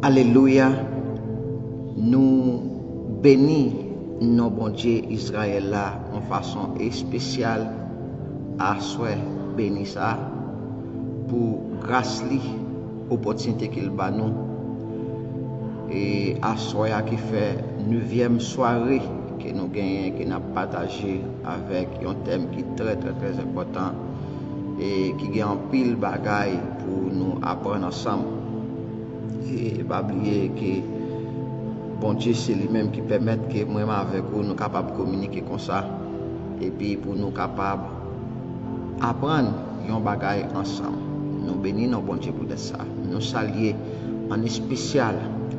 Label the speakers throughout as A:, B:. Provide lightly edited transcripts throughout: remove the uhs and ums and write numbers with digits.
A: Alléluia. Nous bénissons nos bon Dieu Israël là en façon spéciale à souhait béni ça pour grâce li opportunité qu'il bat nous et à souhait qui fait 9e soirée que nous gagnons que nous partagé avec un thème qui est très important et qui gagne en pile bagaille pour nous apprendre ensemble. Et pas oublier que bon Dieu c'est lui-même qui permet que moi avec vous nous capables de communiquer comme ça et puis pour nous capables apprendre un bagaille ensemble. Nous bénissons bon Dieu pour ça. Nous saluons en spécial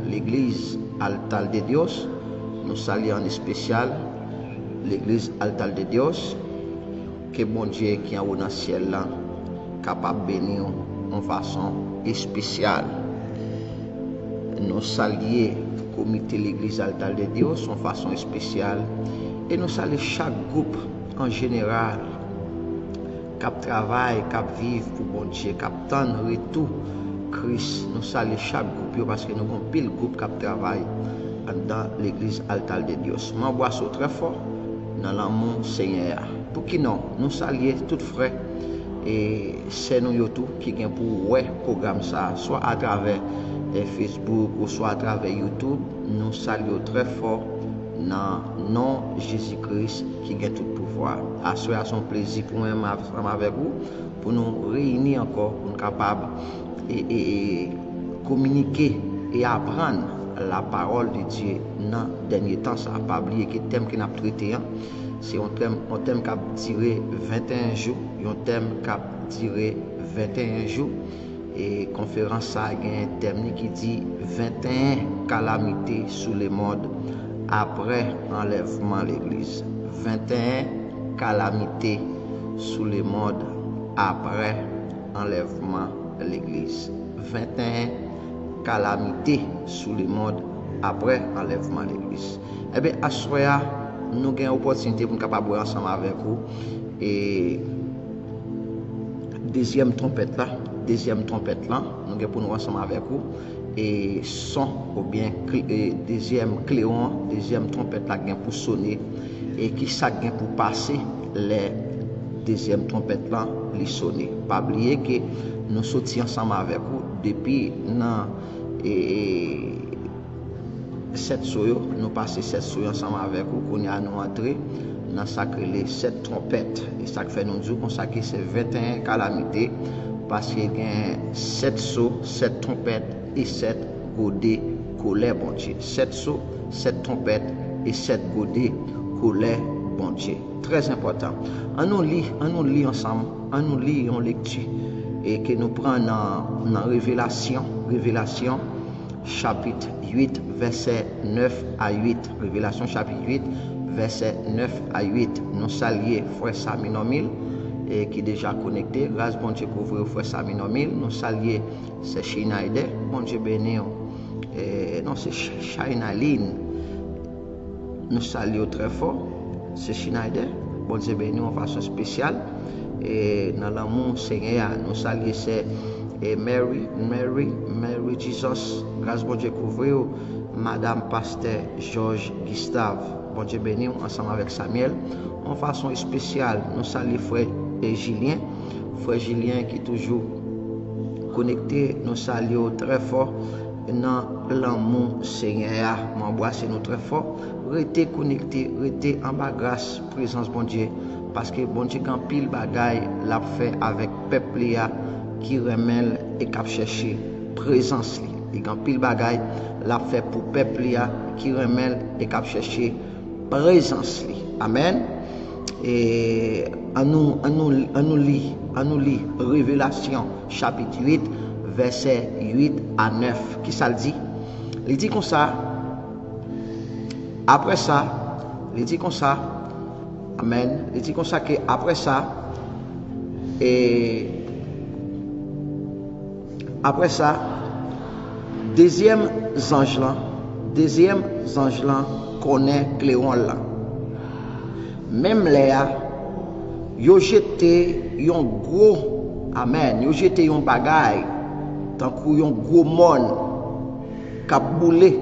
A: l'église Altar de Dios. Nous saluons en spécial l'église Altar de Dios. Que bon Dieu qui est dans le ciel là capable de bénir en façon spéciale. Nous saluons le comité de l'église Altar de Dios en façon spéciale et nous saluons chaque groupe en général qui travaille, qui vit pour bon Dieu, qui attend retour Christ. Nous saluons chaque groupe parce que nous avons pile groupe qui travaille dans l'église Altar de Dios. Je m'envoie ça très fort dans l'amour Seigneur. Pour qui non, nous saluons tout frère et c'est nous tout qui gagne pour ouais programme ça, soit à travers Facebook ou soit à travers YouTube. Nous saluons très fort dans le nom de Jésus-Christ qui a tout pouvoir. À son plaisir pour moi avec vous, pour nous réunir encore, pour nous capables et communiquer et apprendre la parole de Dieu dans le dernier temps. Ça n'a pas oublié que le thème que nous avons traité, c'est un thème qui a duré 21 jours, un thème qui a duré 21 jours. Et conférence ça a un thème qui dit 21 calamités sous le monde après enlèvement de l'église. 21 calamités sous le monde après enlèvement de l'église. 21 calamités sous le monde après enlèvement de l'église. Eh bien, à ce moment, nous avons une opportunité pour nous capables ensemble avec vous. Et deuxième trompette là, nous avons pour nous ensemble avec vous. Et son ou bien deuxième cléon, deuxième trompette là pour sonner et qui ça gain pour passer les deuxième trompette là les sonner. Pas oublier que nous sortions ensemble avec vous depuis dans cette soyo, nous passons cette soyo ensemble avec vous qu'on a nous entrer dans sacré les 7 trompettes et ça fait nous dire qu'on ça que c'est 21 calamités parce qu'il y a 7 sauts, 7 trompettes et 7 godets colère bon Dieu. 7 sauts, 7 trompettes et 7 godets colère bon Dieu. Très important. On nous lit ensemble, on nous lit en lecture et que nous prenons dans Révélation chapitre 8 verset 9 à 8. Révélation chapitre 8 verset 9 à 8. Nous saluons frère Saminomil et qui est déjà connecté. Grâce bon Dieu pour vous frère Saminomil. Nous saluons c'est Schneider. Bon Dieu béni. Non c'est Shinaline. Nous saluons très fort. C'est Schneider. Bon Dieu béni en façon spéciale. Et dans l'amour Seigneur, nous saluons c'est Mary Jesus. Grâce bon Dieu couvrir Madame Pasteur Georges Gustave. Bon Dieu béni ensemble avec Samuel. En façon spéciale, nous saluons frère Julien. Frère Julien qui est toujours connecté. Nous saluons très fort dans l'amour Seigneur. M'embrasse nous très fort. Restez connecté, restez en bas grâce, présence bon Dieu. Parce que bon Dieu quand pile bagaille l'a fait avec peuple qui remèle et qui cherche présence. Et quand pile bagaille l'a fait pour peuple qui remèle et qui cherche présence. Amen. Et à nous lit Révélation chapitre 8 verset 8 à 9. Qui ça le dit? Il dit comme ça. Après ça, il dit comme ça. Amen. Il dit comme ça que après ça deuxième ange là connaît Cléon là. Même là, yo jeté un gros amen, yo jeté un bagaille tant que un gros monde qui a boulé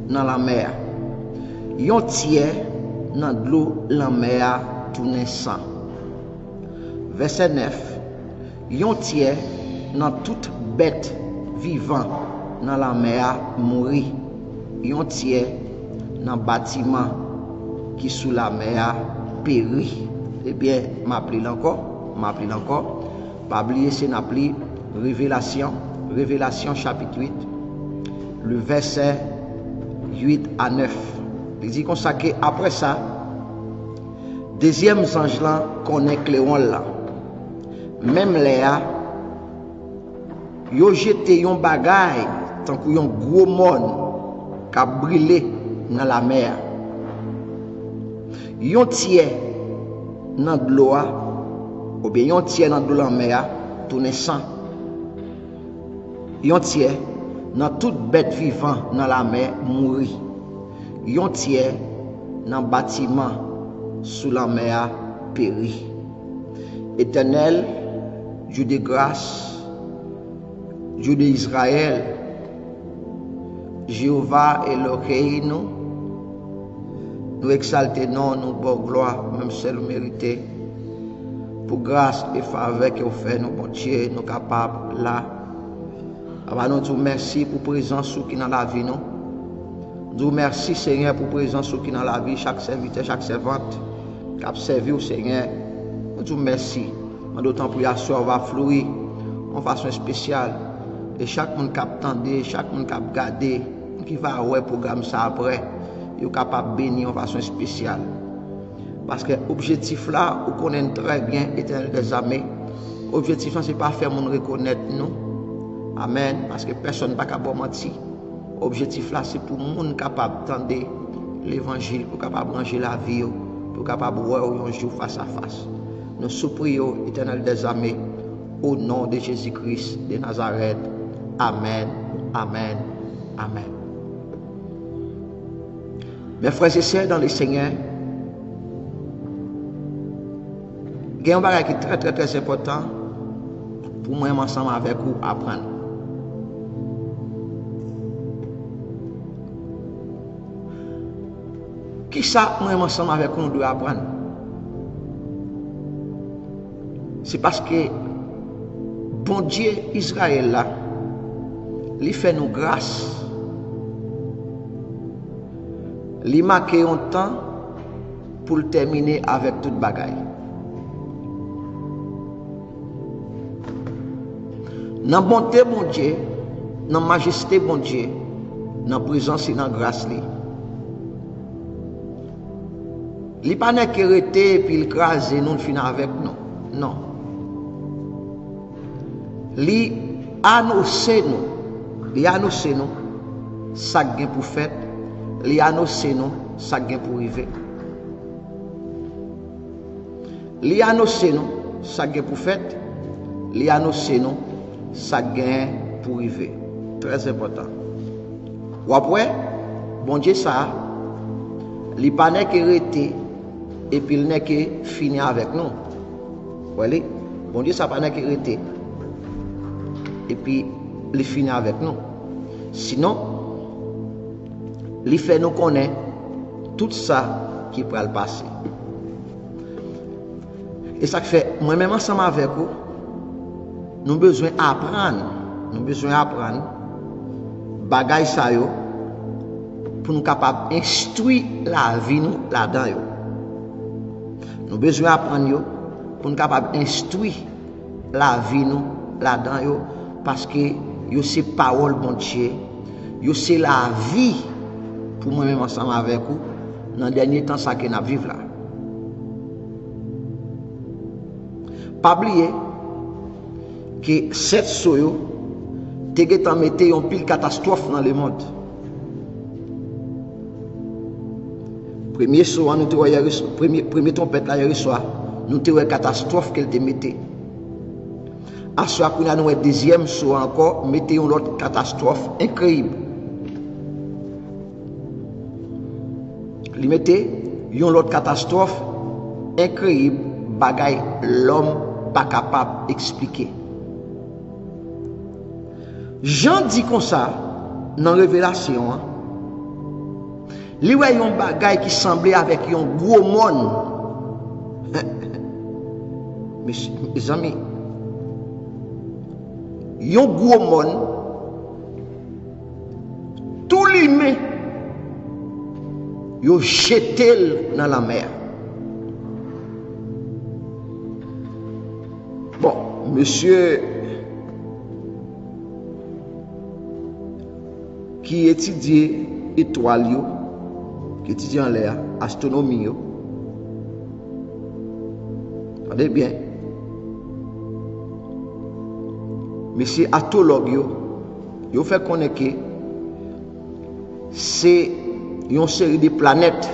A: dans la mer. Yon tiers dans de l'eau la mer tourne sang. Verset 9. Yon tiers dans toute bête vivant dans la mer mourir. Yon tiers dans bâtiment qui sous la mer périt. Eh bien, m'appelle encore. Pas oublier, c'est n'appli Révélation chapitre 8, le verset 8 à 9. Il dit comme ça que après ça, deuxième ange là connaît Cléon là. Même Léa, yo jeté yon bagay tant que yon gros monde qui a brûlé dans la mer. Yon tiers dans de l'eau, ou bien yon tiers dans de la mer, tourne sang. Yon tiers dans toute bête vivant dans la mer mourir. Yon tiers dans bâtiment sous la mer périt. Éternel, Dieu de grâce, Dieu d'Israël, Jéhovah Eloheinu, nous exaltons, nous bon gloire, même celle mérité, pour grâce et faveur que vous faites, nous bon Dieu, nous capables là. Nous disons merci pour la présence qui est dans la vie. Nous disons merci Seigneur pour la présence qui est dans la vie, chaque serviteur, chaque servante qui a servi au Seigneur. Nous disons merci. D'autant pour la soirée va fleurir en façon spéciale. Et chaque monde qui a attendu, chaque monde qui a gardé, qui va avoir le programme ça après, il est capable de bénir en façon spéciale. Parce que l'objectif là, vous connaissez très bien, Éternel des armées. L'objectif là, ce n'est pas faire mon reconnaître nous. Amen. Parce que personne ne va pas mentir. L'objectif là, c'est pour les gens capables d'entendre l'évangile, pour capable de ranger la vie, pour capable de voir un jour face à face. Nous supplions, Éternel des armées, au nom de Jésus-Christ de Nazareth. Amen. Amen. Amen. Mes frères et sœurs dans le Seigneur, il y a un bagage qui est très très important pour moi ensemble avec vous apprendre. Qui ça, moi ensemble avec vous, nous devons apprendre? C'est parce que bon Dieu Israël là, il fait nous grâce. Il marque un temps pour le terminer avec toute bagaille. Dans la bonté bon Dieu, dans la majesté bon Dieu, dans la présence et dans la grâce. Il n'est pas arrêté et puis il crase et nous finissons avec nous. Non. Il annonce nous ça gain pour faire, il annonce nous ça gain pour arriver. Il annonce nous ça gain pour faire, il annonce nous ça gain pour arriver. Très important. Ou après, bon Dieu ça, il pas arrêté et puis il n'est que fini avec nous. Voilà, bon Dieu ça pas arrêté. Et puis, il finit avec nous. Sinon, il fait nous connaître tout ça qui peut le passer. Et ça fait, moi-même ensemble avec vous, nous avons besoin d'apprendre. Nous avons besoin d'apprendre bagaille ça yo pour nous capables d'instruire la vie nous là-dedans. Nous avons besoin d'apprendre pour nous capables d'instruire la vie nous là-dedans. Parce que yo c'est parole bon Dieu, yo c'est la vie pour moi-même ensemble avec vous dans le dernier temps ça que nous vivons là. Pas oublier que cette soyo te getan mette une pile catastrophe dans le monde. Premier soir nous te voyons premier trompette là hier soir, nous te voyons catastrophe qu'elle te mettait. À ce qu'on a une deuxième soir encore, mettez une autre catastrophe incroyable. Il mettez une autre catastrophe incroyable, bagaille l'homme pas capable d'expliquer. Jean dit comme ça, dans révélation, hein, li wè yon bagay qui semblait avec yon gros monde. Mes amis, yon gros monde, tout l'humain, yon jeté dans la mer. Bon, monsieur qui étudie étoiles, qui étudie en l'air, astronomie, attendez bien, monsieur astrologue, il fait connaître que c'est une série de planètes,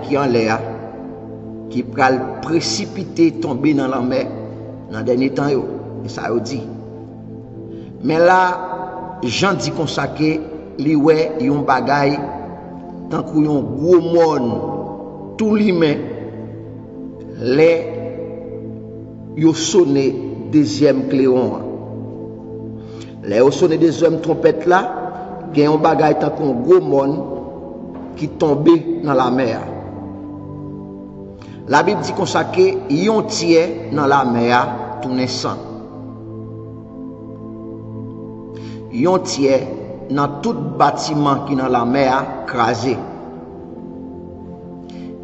A: qui en l'air, qui peuvent précipiter, tomber dans la mer dans les derniers temps. Et ça a dit. Mais là, Jean dit qu'on ça que li wè yon bagay tant que yon gros monde tout l'humain les yo sonné deuxième clairon. Les yo sonné deuxième trompette là, gen yon bagay tant qu'on gros monde qui tombé dans la mer. La Bible dit qu'on ça que yon tiers dans la mer tourné sang. Yon tiers dans tout bâtiment qui dans la mer crasé.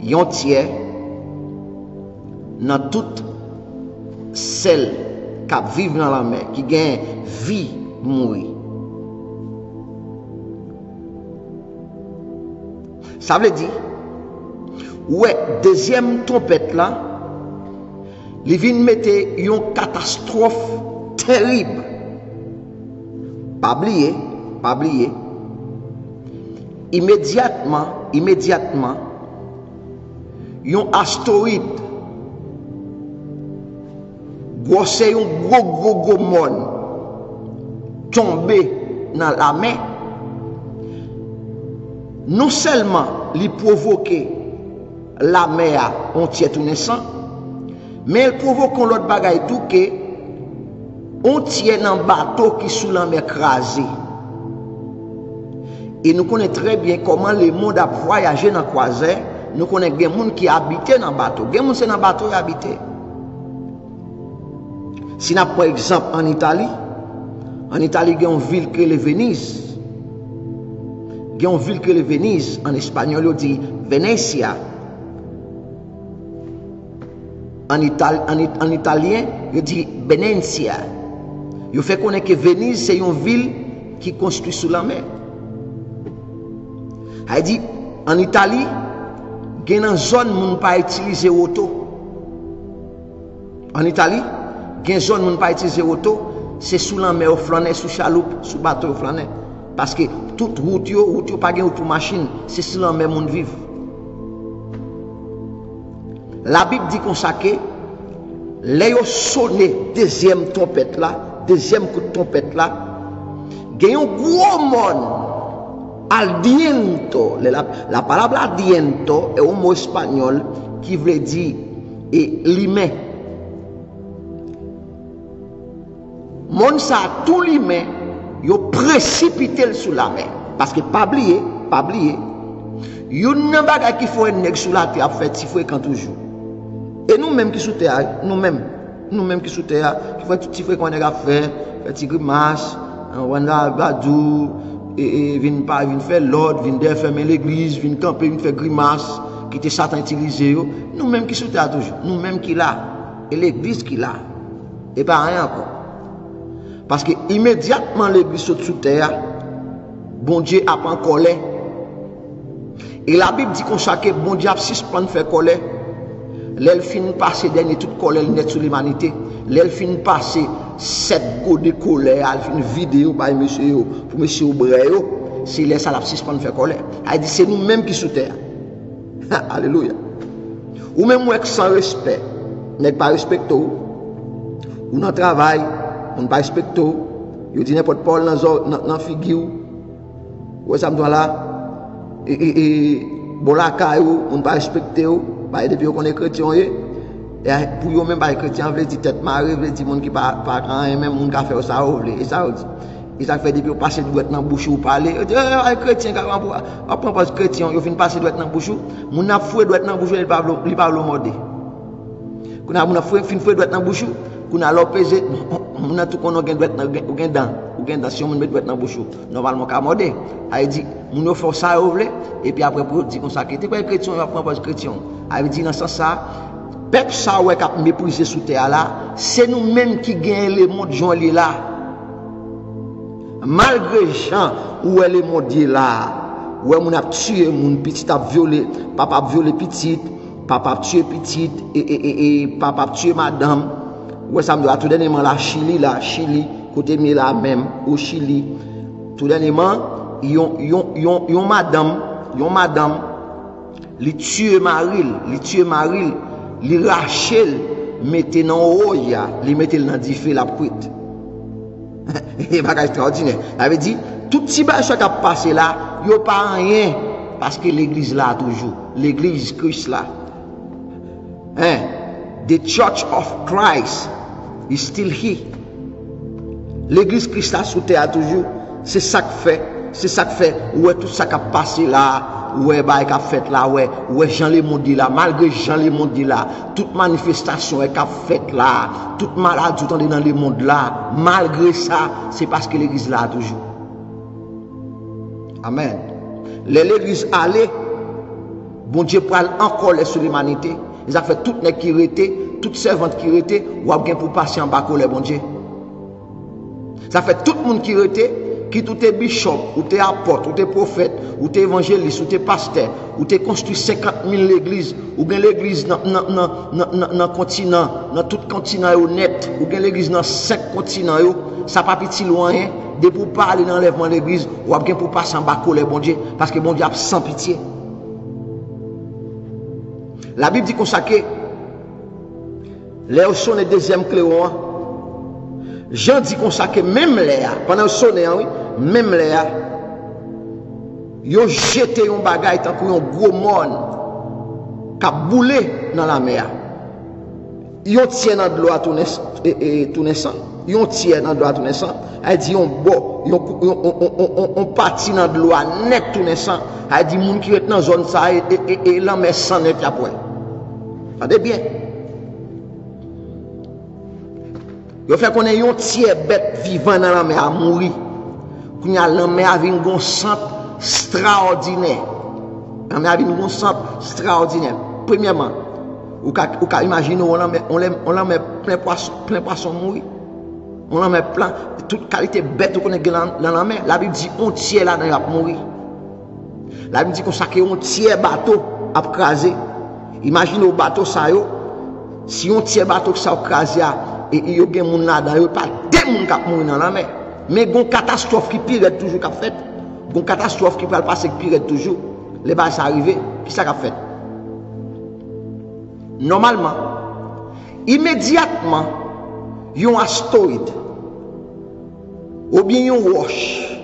A: Yon tiers dans toute celle qui vivent dans la mer, qui gagne vie mourir. Ça veut dire, ouais, deuxième trompette là, il vient mettre une catastrophe terrible. Pas oublier, immédiatement, un astéroïde, c'est un gros monde tombé dans la mer. Non seulement il provoque la mer entière tout naissant, mais il provoque l'autre bagaille tout que on tient un bateau qui sous la mer crasé. Et nous connaissons très bien comment le monde a voyagé dans le croisière. Nous connaissons bien les gens qui habitent dans le bateau. Les gens qui dans le bateau habitent. Si nous prenons exemple en Italie, il y a une ville qui est Venise. Il y a une ville qui est Venise. En espagnol, on dit Venezia. En italien, on dit Venezia. Il fait connaître que Venise, c'est une ville qui est construite sous la mer. Il dit, en Italie, il y a une zone où on ne peut pas utiliser l'auto. En Italie, il y a une zone où on ne peut pas utiliser l'auto. C'est sous la mer, au flanet, sous chaloupe, sous bateau, au flanet. Parce que toute route, pas de machine, c'est sous la mer où on vit. La Bible dit qu'on sait que les sonné deuxième trompette là, deuxième coup de trompette là, il y a un gros monde. Aldiento, la parole aldiento est un mot espagnol qui veut dire l'humain. Mon ça tout l'humain, yo précipité sous la mer. Parce que pas oublier, yon nan bagay qui faut nèg sous la terre fait si fréquent toujours. Et nous-mêmes qui sous terre, nous-mêmes qui sous terre, qui fait tout petit fréquent nèg a fait petit grimace, on va badou et vient faire l'ordre, vient fermer l'église, vient camper, vient faire grimace, qui était Satan utilisé. Nous-mêmes qui sous terre toujours, nous-mêmes qui là, et l'église qui là, et pas rien encore. Parce que immédiatement l'église saute sous terre, bon Dieu a pas en colère. Et la Bible dit qu'on chaque bon Dieu a suspend faire colère. L'elle finit passer dernier toute colère net sur l'humanité. L'elle finit passer 7 go de colère, elle finit vidéo par monsieur pour monsieur Obreo, c'est laisse à la suspendre faire colère. Elle dit c'est nous-mêmes qui sous terre. Alléluia. Ou même moi sans respect, n'est pas respecté ou dans travail, on ne pas respecté ou, yo dit n'importe Paul dans figure. Ouais ça me doit là bon la caillou, on ne pas respecter ou, bah depuis qu'on est chrétien et pour eux même pas chrétien veut dire tête marée veut dire monde qui pas quand même monde qui fait ça et ça Ils ont fait depuis passer droit dans bouche ou parler. Chrétien après parce que chrétien, ils fin passer droit dans bouche. Mon a foué droit dans bouche, il parle modé. Qu'on a mon a foué fin foué droit dans bouche, qu'on a l'opposé, mon a tout qu'on a droit dans si on met droit dans bouche. Normalement ka modé. Il dit mon faut ça ouvler et puis après pour dire comme ça que t'es pas chrétien, il apprend parce que chrétien. Il dit dans ce sens ça peuple ça ouais cap mépriser sous terre là, c'est nous mêmes qui gagnent les mondes Jean là. Malgré Jean où elle est mondiale là, où on a tué mon petit a violé, papa a violé petite, papa a tué petite et papa a tué madame. Ouais ça me doit tout dernièrement la Chili côté mi là même au Chili. Tout dernièrement yon madame li tué Maril, li Rachel mettez dans Oya, li mettez dans di feu la cuite. Et bagage extraordinaire. Ça veut dire tout petit bagage qui a passé là, yo pas rien parce que l'église là toujours, l'église Christ là. Hein? The Church of Christ is still here. L'église Christ là sous terre toujours, c'est ça que fait, ouais tout ça qui a passé là. Ouais, bah, qu'a fait là, ouais, Jean le monde là, malgré Jean le monde là, toute manifestation qu'a fait là, toute maladie tout dans le monde là, malgré ça, c'est parce que l'église là toujours. Amen. L'église allait, bon Dieu parle encore sur l'humanité. Ils ont fait toutes les qui étaient, toutes servantes qui étaient, ou bien pour passer en bas les bon Dieu. Ça fait tout le monde qui était. Qui tout est bishop, ou t'es apôtre, ou t'es prophète, ou t'es évangéliste, ou t'es pasteur, ou t'es construit 50 000 l'église, ou bien l'église dans le continent, dans tout continent net, ou bien l'église dans 5 continents, ça pas petit loin, de pour parler dans l'enlèvement de l'église, ou bien pour passer en bas les bon Dieu, parce que bon Dieu a sans pitié. La Bible dit qu'on s'acque, les son le deuxième cléon. Jean dit qu'on s'acque même Léa, pendant le sonné, oui, même Léa, ils ont jeté un bagage tant qu'on un gros monde qui a boulé dans la mer. Ils ont tiré dans de l'eau à tout naissant. Ils ont tiré dans de l'eau à tout naissant. Elle dit on bon, on partit dans de l'eau à net tout naissant. Elle dit moun qui est dans zone ça et la mer sans net après. Regardez bien. Il fait qu'on ait un tiers bête vivant dans la mer à mourir. Qu'on y a la mer avec un centre extraordinaire. La mer avec un centre extraordinaire. Premièrement, vous pouvez imaginer, on la met plein poisson mourir. On la met plein, toute qualité bête qu'on est dans la mer. La Bible dit on tiers là dans la mourir. La Bible dit qu'on s'accueille un tiers bateau à craser. Imaginez au bateau ça yo. Si on tiers bateau ça a crasé, et il y a des gens là-dedans, il n'y a pas des gens qui mourent dans la mer. Mais il y a une catastrophe qui pire toujours qu'a fait. Il y a une catastrophe qui peut passer qui pire toujours. Les bases arrivées, qui ça qu'a fait? Normalement, immédiatement, il y a un astéroïde. Ou bien un roche.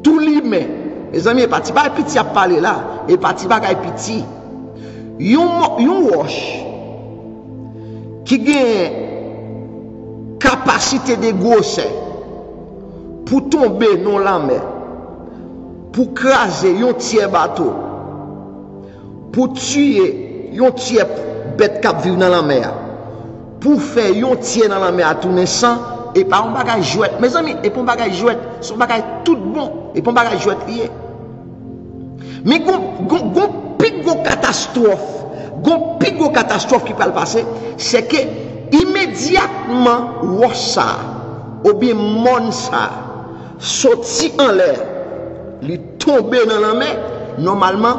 A: Tout l'humain, les amis, parti pas petit à parler là, et parti pas petit. Il y a un roche qui a une capacité de grosseur pour tomber dans la mer, pour craser un tiers bateau, pour tuer un tiers bête qui vit dans la mer, pour faire un tiers dans la mer à tout naissant, et pas un bagage jouet. Mes amis, et pas un bagage jouet, son bagage tout bon, et pas un bagage jouet lié. Mais gon plus gros catastrophe. Gon plus gros catastrophe qui peut le passer, c'est que immédiatement ça ou bien mon ça sorti en l'air, lui tomber dans la mer, normalement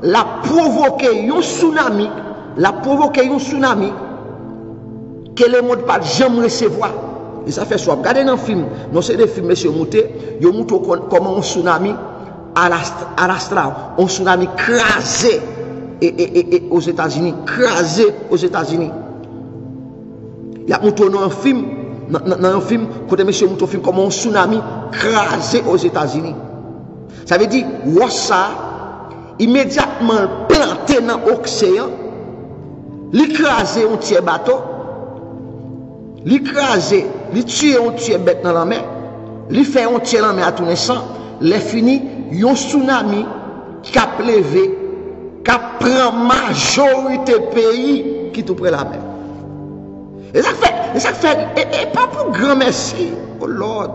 A: la provoquer un tsunami, que le monde pas jamais recevoir. Et ça fait soit regardez dans le film, non c'est des films monsieur Mouté, yo montre comment un tsunami à l'astral, un tsunami crasé et aux États-Unis, crasé aux États-Unis. Il y a montré dans un film, côté monsieur montre un film comme un tsunami crasé aux États-Unis. Ça veut dire, ça immédiatement planté dans l'océan, l'écraser un tiers bateau, l'écraser, les tuer un tiers bête dans la mer, li fait un tiers en mer à tourner sang, les fini, yon tsunami qui a levé, qui prend majorité pays qui tout près la mer. Et ça fait, et pas pour grand merci, oh Lord.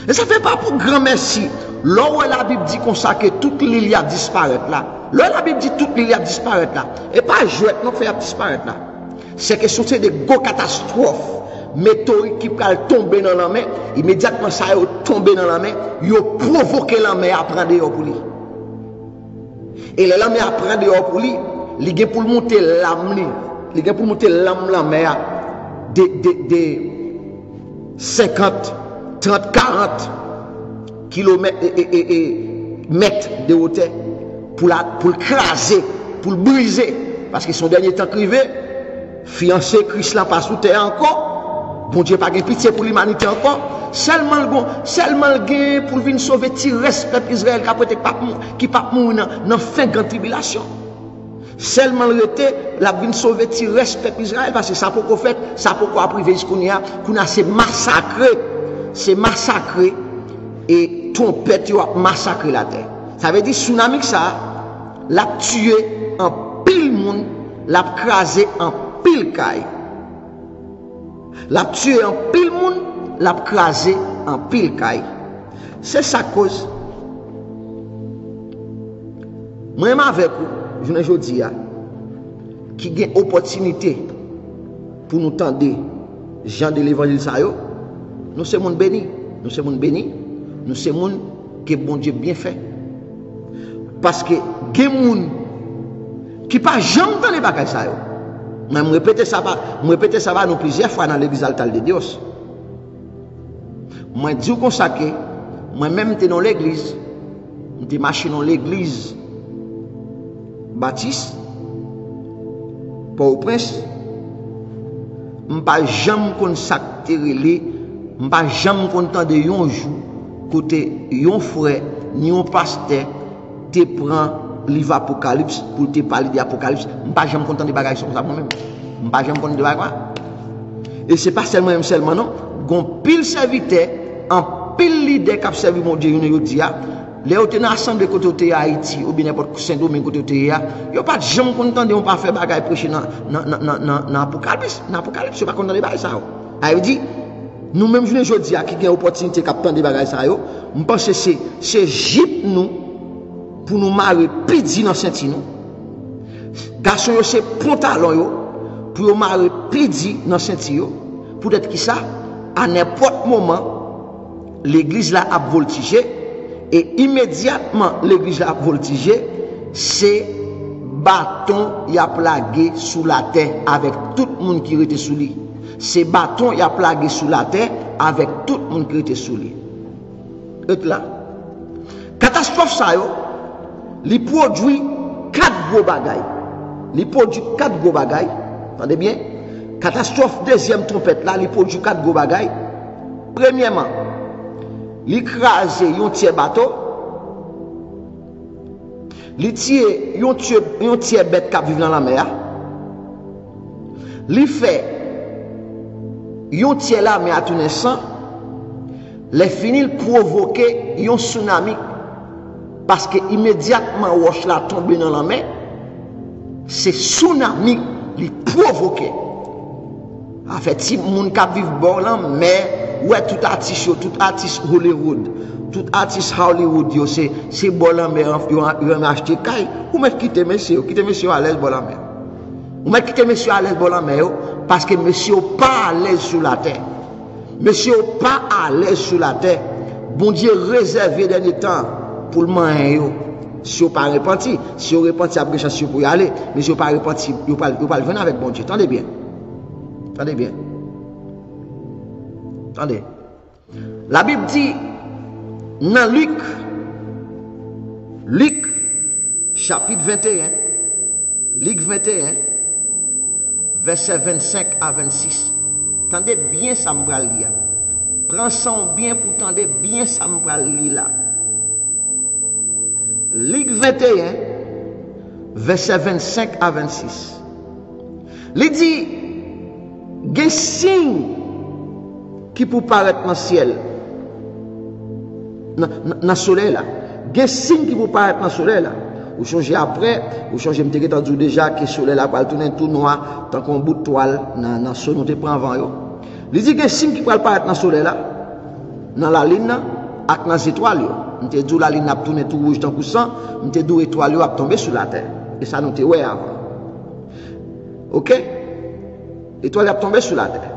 A: Et ça fait pas pour grand merci. Là où la Bible dit qu'on sait que toute l'île a disparu là. Là la Bible dit toute l'île a disparu là. Et pas jouer non fait disparaître là. C'est que c'est des gros catastrophes. Météorites qui peuvent tomber dans la mer, immédiatement ça a tombé dans la mer, ils ont provoqué la mer à prendre dehors pour lui. Et la mer à prendre dehors pour lui, il a pour monter l'âme, il a pour monter l'âme la mer de 50, 30, 40 kilomètres et mètres de hauteur pour le craser, pour le briser. Parce que son dernier temps crivé, fiancé Christ là pas sous terre encore. Bon Dieu pas de pitié pour l'humanité encore. Seulement le pour venir sauver petit respect Israël qui pas mourir dans fin grande tribulation. Seulement le était la venir sauver petit respect Israël parce que ça pourquoi fait ça pourquoi privé qu'on a c'est massacré et trompette a massacré la terre. Ça veut dire tsunami ça l'a tué en pile monde, l'a crasé en pile caille. L'a tué en pile monde, l'a crasé en pile caille. C'est sa cause. Moi-même avec vous, je vous dis, qui a une opportunité pour nous tendre, gens de l'évangile, nous sommes monde béni. Nous sommes monde béni. Nous sommes monde que bon Dieu bien fait. Parce que il y a des gens qui ne pas jamais dans les bagages. Je répète ça nous plusieurs fois dans l'église altale de Dieu. Je dis comme ça que moi-même j'étais dans l'église, j'étais marché dans l'église Baptiste, Port-au-Prince, je ne pas jamais consacré, je ne pas jamais content de un jour, côté un frère, ni un pasteur, te prend livre Apocalypse pour te parler d'Apocalypse. Je ne suis pas jamais content de bagages comme ça moi-même. Je ne suis pas jamais content de bagages. Et ce n'est pas seulement non. Il y a pile serviteur, en pile leader qui a servi mon Dieu, les autres dans l'assemblée côté Haïti ou bien n'importe Saint-Domingue côté il n'y a pas jamais content de pas faire bagages prêcher dans Apocalypse. Dans Apocalypse, je ne suis pas content de bagages ça. Il dit nous-mêmes je dis à qui a une opportunité de des bagages ça. Je pense que c'est Jip nous pour nous marier pidi dans Saint-Tino. Garçon yo c'est pantalon yo pour nous marier pidi dans Saint-Tino. Pour être qui ça à n'importe moment l'église là a voltigé et immédiatement l'église là a voltigé, c'est bâton y a plagué sous la terre avec tout le monde qui était sous lui. C'est bâton y a plagué sous la terre avec tout le monde qui était sous lui. Et là catastrophe ça yo il produit 4 gros bagailles. Il produit 4 gros bagailles. Entendez bien? Catastrophe deuxième trompette là, il produit 4 gros bagailles. Premièrement, il crase un tiers bateau. Il tire un tiers bête qui vit dans la mer. Il fait un tiers la mer à tourner sang. Les finit provoquer un tsunami. Parce que immédiatement roche la tombe dans la mer, c'est tsunami qui provoque. En fait, si moun ka vive bord là, mais ouais tout artiste Hollywood, tout artiste Hollywood yo c'est bord la mer, yo acheté caille, ou mettre quitter monsieur à l'aise bord la mer. Ou mettre quitter monsieur à l'aise bord la mer parce que monsieur pas à l'aise sur la terre. Monsieur pas à l'aise sur la terre. Bon Dieu réservé dernier temps pour le moyen, si vous ne pas repenti, si vous repenti, après chance pour y aller, mais si vous ne pas repenti, vous ne pas venir avec bon Dieu. Attendez bien. Attendez bien. Attendez. La Bible dit, dans Luc, chapitre 21, Luc 21, verset 25 à 26. Attendez bien ça me va lire. Prends ça bien pour tendre bien ça me va lire là. Luc 21, verset 25 à 26. Il dit, il y a un signe qui peut paraître dans le ciel. le soleil là. Il y a des signes qui vont paraître dans le soleil là. Vous changez après, vous changez, je me dis déjà que le soleil là va tourner tout noir, tant qu'on bout de toile dans le soleil, nous prend avant. Il dit qu'il y a des signes qui vont paraître dans le soleil là, dans la ligne, avec les étoiles. On te dit la ligne a tourné tout rouge dans le sang, on te dit l'étoile a tombé sur la terre. Et ça nous te ouais avant. Ok? L'étoile a tombé sur la terre.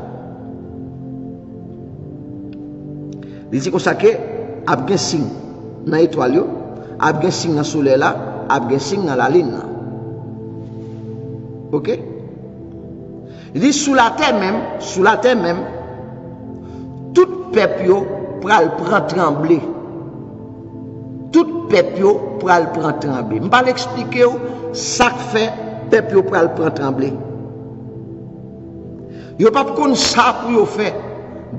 A: Il dit comme ça que, il y a un signe dans l'étoile, il y a un signe dans le soleil là, il y a un signe dans la ligne. Ok? Il dit sous la terre même, tout peuple prend trembler. Tout peuple prend trembler. Je ne vais pas expliquer ça que fait peuple prend trembler. Il n'y a pas de ça pour faire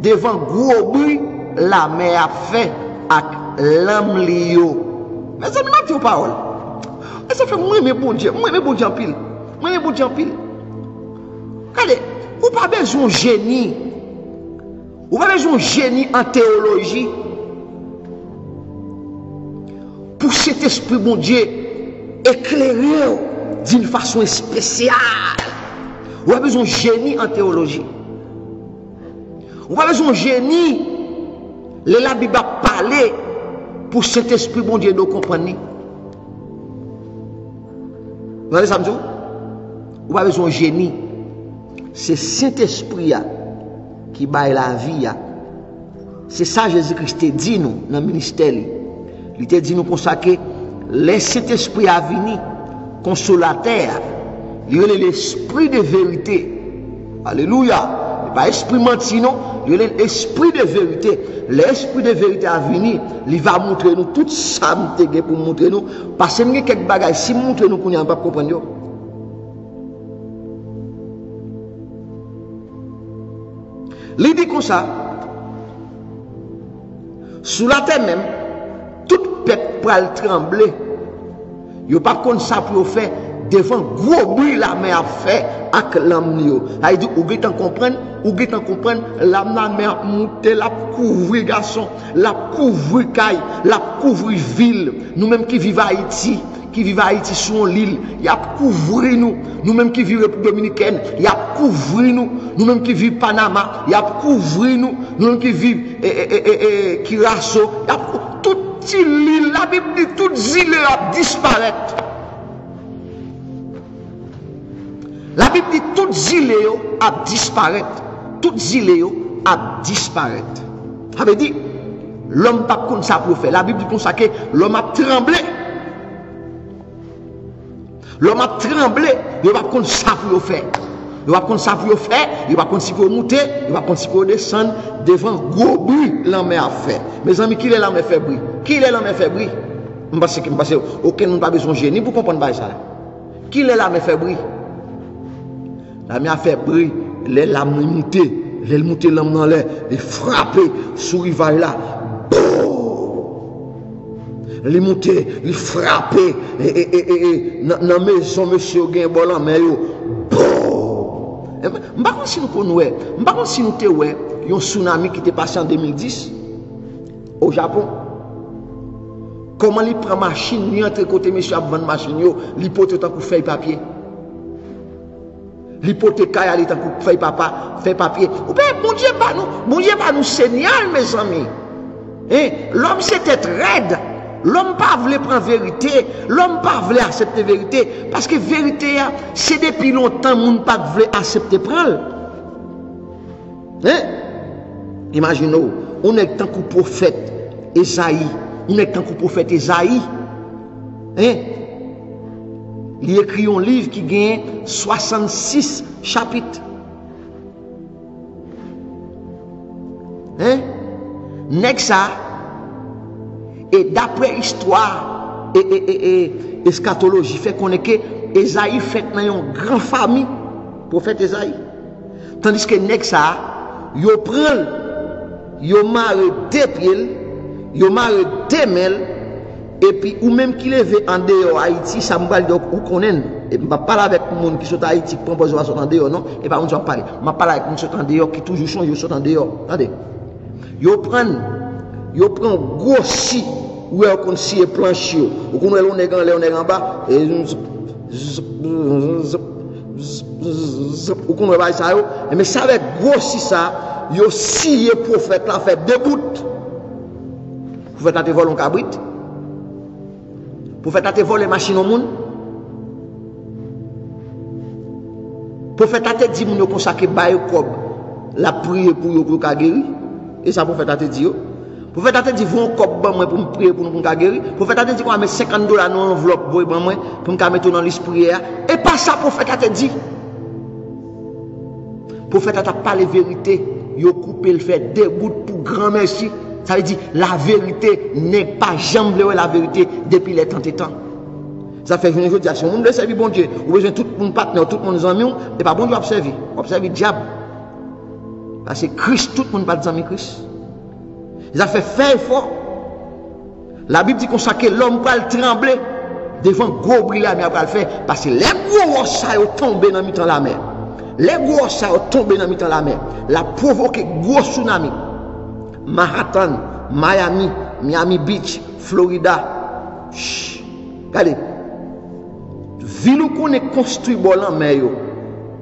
A: devant gros bruit la mer a fait avec l'âme lio. Mais ça ne m'a pas parole. Ça fait moi mes bon Dieu en pile. Moi bon Dieu en pile. Regardez, vous pas besoin de génie. Vous pas besoin de génie en théologie. Pour cet esprit bon Dieu éclairer d'une façon spéciale. Vous avez besoin de génie en théologie. Vous avez besoin de génie. La Bible a parlé pour cet esprit bon Dieu de comprendre. Vous avez ça, vous avez besoin de génie. C'est Saint-Esprit qui baille la vie. C'est ça Jésus-Christ dit nous dans le ministère. Il te dit nous pour ça que le Saint-Esprit a venu consolateur. Il y a l'esprit de vérité. Alléluia. Pas esprit menti, non. Il y a l'esprit de vérité. L'esprit de vérité a venu. Il va montrer nous tout ça pour montrer nous. Parce que quelques bagages, si montrer nous qu'on n'y a pas comprendre. Il dit comme ça. Sous la terre même, tout peuple peut trembler. Il n'y a pas comme ça pour faire devant gros bruit la mer a fait avec l'âme. Il dit, vous comprendre, l'âme la mer monter, la couvrir garçon, la couvrir caille, la couvrir ville. Nous-mêmes qui vivons à Haïti, sur l'île, il y a couvrir nous. Nous-mêmes qui vivons en République Dominicaine, il y a couvrir nous. Nous-mêmes qui vivons Panama, il y a couvrir nous. Nous-mêmes qui vivons Kirasso, il y a toute l'île, la Bible dit toutes îles a disparaître. La Bible dit toutes îles a disparaître. Toutes îles a disparaître. Ça veut dire, l'homme pas comme ça pour faire. La Bible dit comme ça que l'homme a tremblé. L'homme a tremblé. Il va pas comme ça pour faire. Il va comme ça pour faire. Il va comme ça pour monter. Il va comme ça pour descendre devant gros bruit. L'homme a fait. Mes amis, qui est l'homme fait bruit? Qui est l'homme fait bruit? Parce que aucun n'a pas besoin de génie pour comprendre ça. Qui est l'homme fait bruit? L'homme a fait bruit. L'homme est monté. Il monte l'homme dans l'air. Il frappe sur le rivail là. Il monte, il frappe. Dans la maison, monsieur Guimbo, la main. Je ne sais pas si nous connaissons. Je ne sais pas si nous avons un tsunami qui était passé en 2010 au Japon. Comment il prend machine, il entre côté monsieur avant de machine, il porte tant pour faire papier. L'hypothèque, il est tant pour faire papier. Ou bien, bon Dieu, pas nous signal, mes amis. L'homme, c'était raide. L'homme pas voulait prendre vérité, l'homme pas voulait accepter vérité, parce que vérité, c'est depuis longtemps, monde pas voulait accepter prendre. Imaginez, on est tant que prophète Esaïe, il écrit un livre qui gagne 66 chapitres. Next ça. Et d'après histoire et eschatologie, fait qu'on est que Esaïe fait dans une grande famille, prophète Esaïe. Tandis que Nexa, yo prend, yo marre deux pieds, yo marre deux mains, et puis ou même qui lève en dehors Haïti, ça me parle de ou connaît. Et je parle avec les gens qui sont à Haïti, qui proposent à sortir en dehors, non? Et pas on va parler. Je parle avec les gens qui sont en dehors, qui toujours sont en dehors. Attendez. Yo prend Yo prend gros si ou on si planche ou qu'on est en bas et ou qu'on va ça mais ça avec gros si ça yo si prophète là fait debout. Prophète a te volé un cabrit. Prophète a te volé machine au monde. Prophète a te dit moun yo consacrer bail kob la prier pour yo pour guérir et ça prophète a te dit yo. Prophète a te dit vont kob ban moi pour me prier pour nous guérir. Prophète a te dit qu'on va mettre $50 dans enveloppe boy ban moi pour me mettre dans liste prière et pas ça prophète a te dit. Prophète a t'a parlé vérité, yo coupé le fait debout pour grand merci. Ça veut dire la vérité n'est pas jamais la vérité depuis les temps et temps. Ça fait une chose, si on veut servir bon Dieu, ou besoin tout mon partenaire, tout mon ami, et pas bon Dieu observer. Observer le diable. Parce que Christ, tout le monde pas de amis Christ. Ça fait faire effort. La Bible dit qu'on sait que l'homme va le trembler devant gros bruit la mer va le faire. Parce que les gros ça ont tombé dans le la mer. Les gros ça ont tombé dans le la mer. La provoqué gros tsunami. Manhattan, Miami, Miami Beach, Florida. Regardez. Ville qu'on est construit bon en mer yo.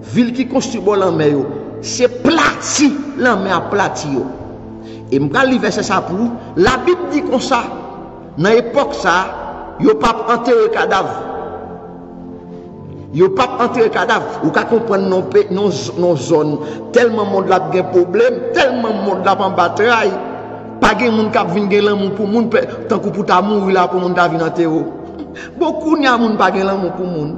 A: Ville qui construit bon en mer yo, c'est plati, la mer plati yo. Et m'gal li verset ça pour la Bible dit comme ça. Dans l'époque ça, yo pas enterrer cadavre. Yo pas enterrer cadavre, ou ka comprendre non zone tellement monde là gen problème, tellement monde là en bataille. Pas gen monde k'ap vinn gen l'amour pour monde tant que pour ta mourir là pour monde ta vinn enterrer. Beaucoup n'y a moun pas gen l'amour pour moun.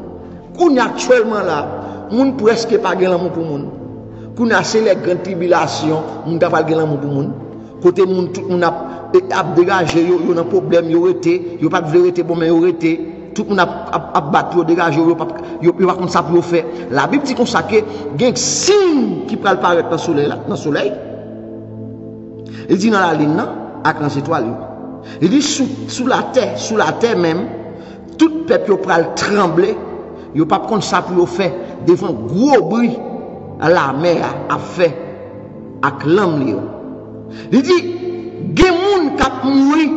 A: Koun actuellement là, moun presque pas gen l'amour pour moun. Koun a c'est les grandes tribulations, moun ta pas gen l'amour pour moun. Côté moun tout moun a dégagé yo nan problème yo rete, yo pas de vérité bon mais yo rete, tout moun a battu yo dégagé yo pas comme ça pour faire. La Bible dit comme ça que gen signe qui pral paraître dans soleil là, dans soleil. Il dit dans la ligne là, avec les étoiles. Il dit sous la terre même tout peuple pral trembler, yo pas comme ça pour faire devant gros bruit la mer a fait avec l'homme li. Il dit gen moun k'ap mouri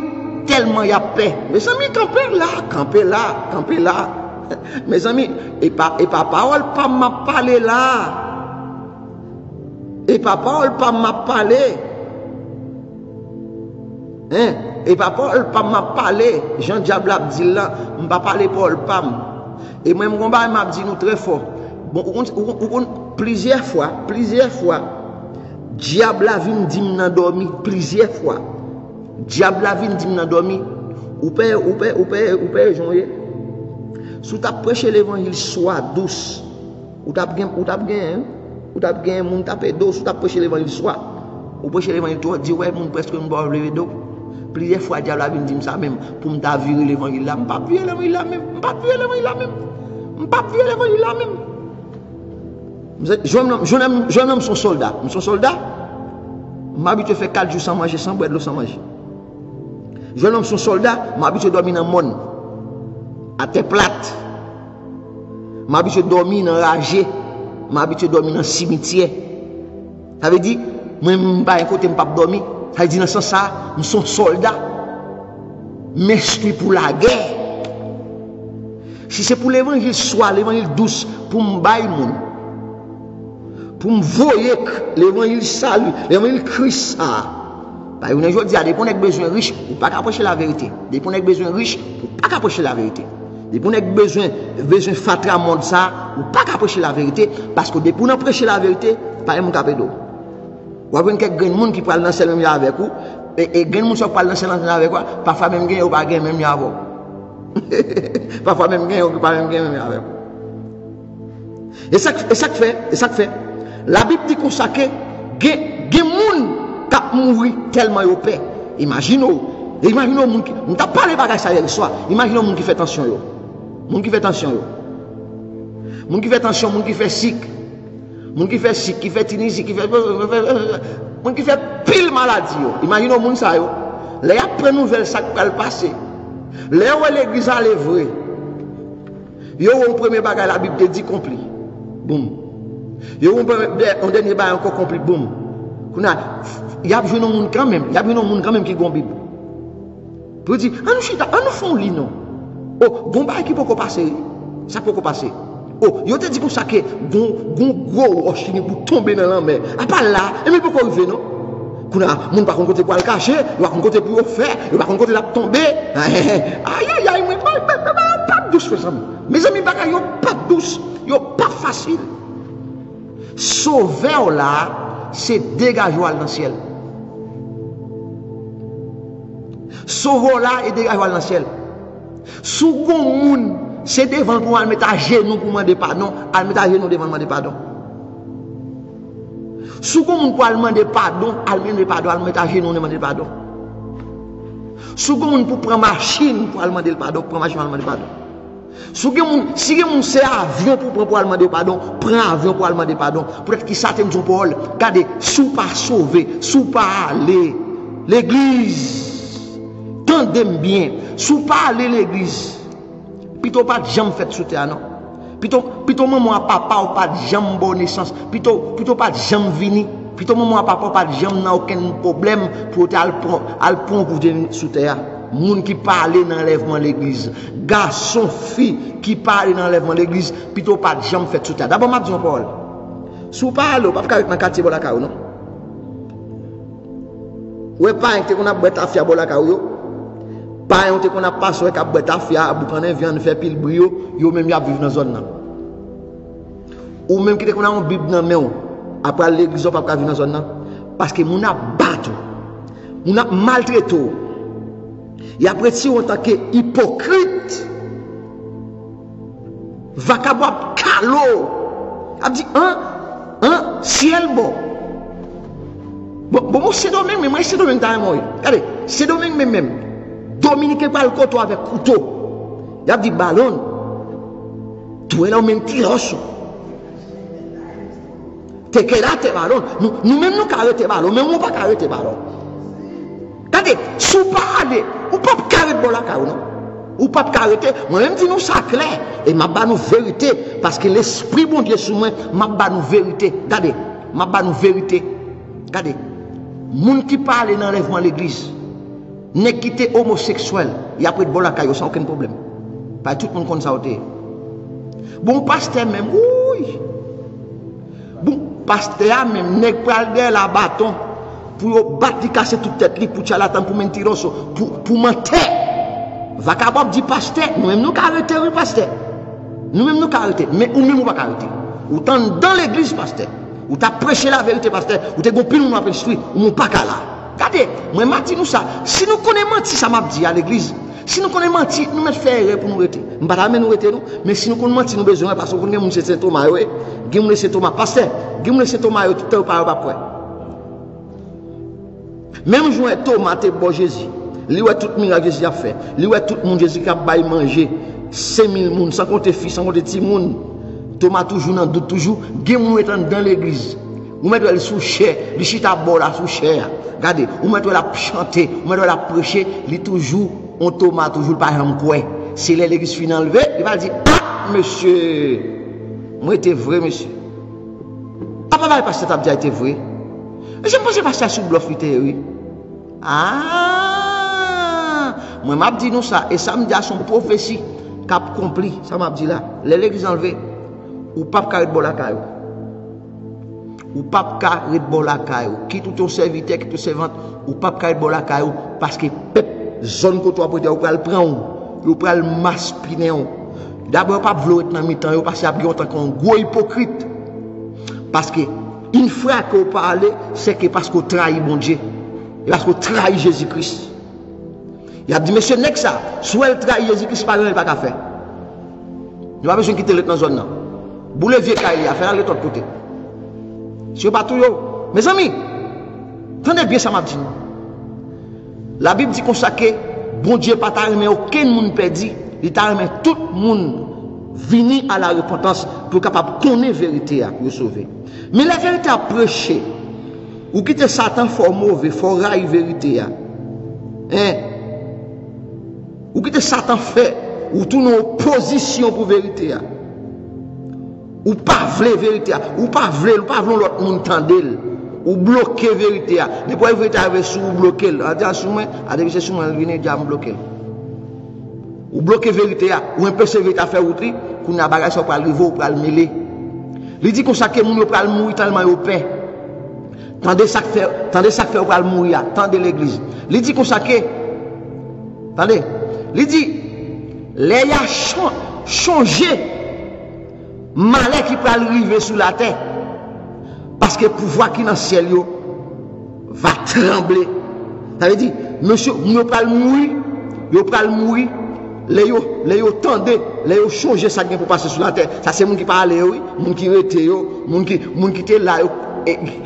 A: tellement y a paix. Mes amis camper là. Mes amis et pas parole pas m'a parler là. Et pas parole pas m'a parler. Hein? Et pas Paul pas m'a parlé, Jean Diable a dit là, m'pa parler Paul pam. Et moi mon combat m'a dit nous très fort. Bon plusieurs fois, diable a vinn dit m'nan dormi plusieurs fois. Diable a vinn dit m'nan dormi. Ou père Jean-Yé. Sous ta prêcher l'évangile soit douce. Ou t'a gain moun taper dos sous ta prêcher l'évangile soit. Ou prêcher l'évangile toi dit ouais moun presque me boire lever dos. Plusieurs fois, diable a dit ça même pour me virer l'évangile là. Je ne peux pas virer l'évangile là même. Je ne peux pas virer l'évangile là même. Je nomme son soldat. Son soldat, je m'habitue à faire 4 jours sans manger, sans boire de l'eau, sans manger. Je nomme son soldat, je m'habitue à dormir dans le monde, à terre plate. Je m'habitue à dormir dans ragé. Je m'habitue à dormir dans le cimetière. Ça veut dire, moi, je ne peux pas dormir. Ça veut dire dans ce sens, nous sommes soldats, m'instruits pour la guerre. Si c'est pour l'évangile soit l'évangile douce, pour me bailler, pour me voyer l'évangile salut, l'évangile Christ. Parce que je dis, des gens qui ont besoin riche, ou pas approcher la vérité. Des gens qui ont besoin riche, ou pas approcher la vérité. Des gens qui ont besoin fatra monde ça, ou pas approcher la vérité. Parce que des gens qui ont prêché la vérité, pas un capé d'eau. Ou bien quelques gens qui parlent dans le même avec vous, et des gens qui parlent dans le même avec vous, parfois même gens ou pas même avec vous. Parfois même gens ou pas même avec vous. Et ça fait, la Bible dit qu'on sait que des gens qui mourent tellement au paix. Imaginez-vous, on t'a parlé de bagages hier soir. Imaginez les gens qui fait attention. Les gens qui fait attention. Les gens qui fait attention, les gens qui fait sick. Moun qui fait sick, qui fait Tunisie, qui fait pile maladie. Imaginez les gens ça yo. Les après nouvelle ça qui va passer. Les où l'église a vrai. Yo on premier bagage la Bible te dit compris. Boum. Yo on dernier bagage encore compris boum. il y a besoin de monde quand même, il y a besoin de monde quand même qui gon Bible. Pour dire, on nous font lit non. Oh, gon ba qui peut passer. Ça peut passer. Oh, yo te dit comme ça que gon gros roche pour tomber dans la mer. À part là, et mais pourquoi arriver non? Kuna moun pas côté pour le cacher, il va côté pour faire, il va côté la tomber. Aïe aïe, mais pas douce mes amis. Mes amis pas yo pas douce, yo pas facile. Sauver là, c'est dégager dans le ciel. Sauver là et dégager dans le ciel. Sous gon moun, c'est devant pour mettre à genoux pour demander pardon, à mettre à genoux devant demander pardon. Si vous pouvez demander pardon, demander pardon, mettre à genoux, demander pardon. Si vous pouvez prendre machine pour demander pardon, prendre machine pour demander pardon. Si vous c'est avion pour demander pardon, prends avion pour demander pardon. Peut-être que ça t'aime son Paul. Regardez, si vous pas sauvé, si vous pas aller l'église, tendez bien, si vous pas aller l'église, plutôt pas de jambe faite sous terre, non? Plutôt maman à papa ou pas de jambe bonne naissance, plutôt pas de jambe vini, plutôt maman à papa pas de jambe n'a aucun problème pour al prendre pour sous terre. Moun qui parle dans l'enlèvement de l'église, garçon fille qui parle dans l'enlèvement de l'église, plutôt pas de jambe faite sous terre. D'abord m'a dit Paul. Sous parle pas avec dans quartier Bolaka non. Ouais pas que on a boîte afia Bolaka yo. Pas on te qu'on a passé avec boîte afia boucaner viande faire pile brio, yo même y a vivre dans zone là. Ou même qui qu'on a une bible dans main après l'église pas vivre dans zone là parce que moun a battu. Moun a maltraité. Et après si on tant que hypocrite vacabab calo a dit ciel bon c'est domaine mais moi c'est domaine ta moi regardez c'est domaine même Dominique pas le couteau avec couteau il a dit ballon tout est là même tiroche t'es que là t'es ballon nous même nous arrêter ballon mais on pas arrêter ballon regardez sous pas aller ou pas arrêter bon la non ou pas arrêter moi même dis nous ça clair et m'a ba nous vérité parce que l'esprit bon Dieu sur moi m'a ba nous vérité regardez m'a ba nous vérité regardez moun qui parle dans l'enlèvement de l'église n'est quitté homosexuel il y a pris de bon la caillou sans aucun problème pas tout le monde comme ça bon pasteur même oui bon pasteur même n'est pas derrière la bâton pour battre casser toute tête pour charlatan pour mentir pour mentir vacabab dit pasteur nous même nous arrêter oui pasteur nous même nous arrêter mais ou même pas arrêter ou dans l'église pasteur ou t'as prêché la vérité pasteur ou t'es gonpile nous appelle instruit ou pas là regardez moi m'a dit nous ça si nous connaissons menti ça m'a dit à l'église si nous connaissons menti nous mettre faire erreur pour nous rester nous pas nous rester nous mais si nous connaissons menti nous besoin parce que nous connaissons c'est Thomas oui nous c'est Thomas pasteur nous c'est Thomas tout le temps pas après même jour Thomas te bon Jésus lui ouais tout miracle Jésus a fait lui ouais tout monde Jésus qui a bail manger 5000 moun sans compter fils sans compter petit moun Thomas toujours dans doute toujours gen moun étant dans l'église ou mettre elle sous chair li chita bol là sous chair regardez ou mettre la chanter ou mettre la prêcher li toujours on Thomas toujours pas jamais quoi c'est l'église fin enlevé il va dire ah monsieur moi était vrai monsieur ah pas parce que ça a été vrai je pense pas ça sous bluff oui ah moi m'a dit nous ça et ça me dit à son prophétie cap accompli ça m'a dit là l'église enlevé ou pas carré de la caillou ou pas carré de la caillou qui tout ton serviteur qui tout servante ou pas carré de la caillou parce que peuple zone que toi pour dire ou pral prendre ou pral maspiner d'abord pas vouloir être dans mi-temps parce qu'il y a tant qu'on gros hypocrite parce que une fois que vous parlez c'est que parce que vous trahissez mon Dieu et parce que vous trahissez Jésus-Christ il a dit monsieur nek ça soit elle trahit Jésus-Christ pas rien pas qu'à faire nous pas besoin de quitter l'autre zone là boule vieux caille à faire l'autre côté c'est pas tout yo mes amis tenez bien ça m'a dit la Bible dit comme ça que bon Dieu pas t'arrêter aucun monde perdu il t'arrêter tout le monde venir à la repentance pour capable connaître la vérité à pour sauver mais la vérité à prêcher ou quitter Satan faut mauvais faut railler vérité hein ou quitter Satan fait ou tourne en opposition pour vérité ou pas vle vérité ou pas vle l'autre monde tendel ou bloquer vérité. Depuis la vérité arrive sous ou bloquer. A dit sous moi, a dit c'est sous moi venir déjà me bloquer. Ou bloquer vérité ou un peu vérité à faire outri, qu'on a bagage sur pas arriver ou pas le mêler. Il dit qu'on ça que moun yo pral mourir tellement yo paix. Tendez ça fait pral mourir, tendez l'église. Il dit qu'on ça que attendez, il dit les a changé malheur qui pral arriver sur la terre parce que pouvoir qui dans le ciel yo va trembler. Ça veut dire monsieur yo pral mourir, les yo tendez, les yo changer ça pour passer sur la terre. Ça c'est moun qui parle oui, moun qui rete yo, moun qui était là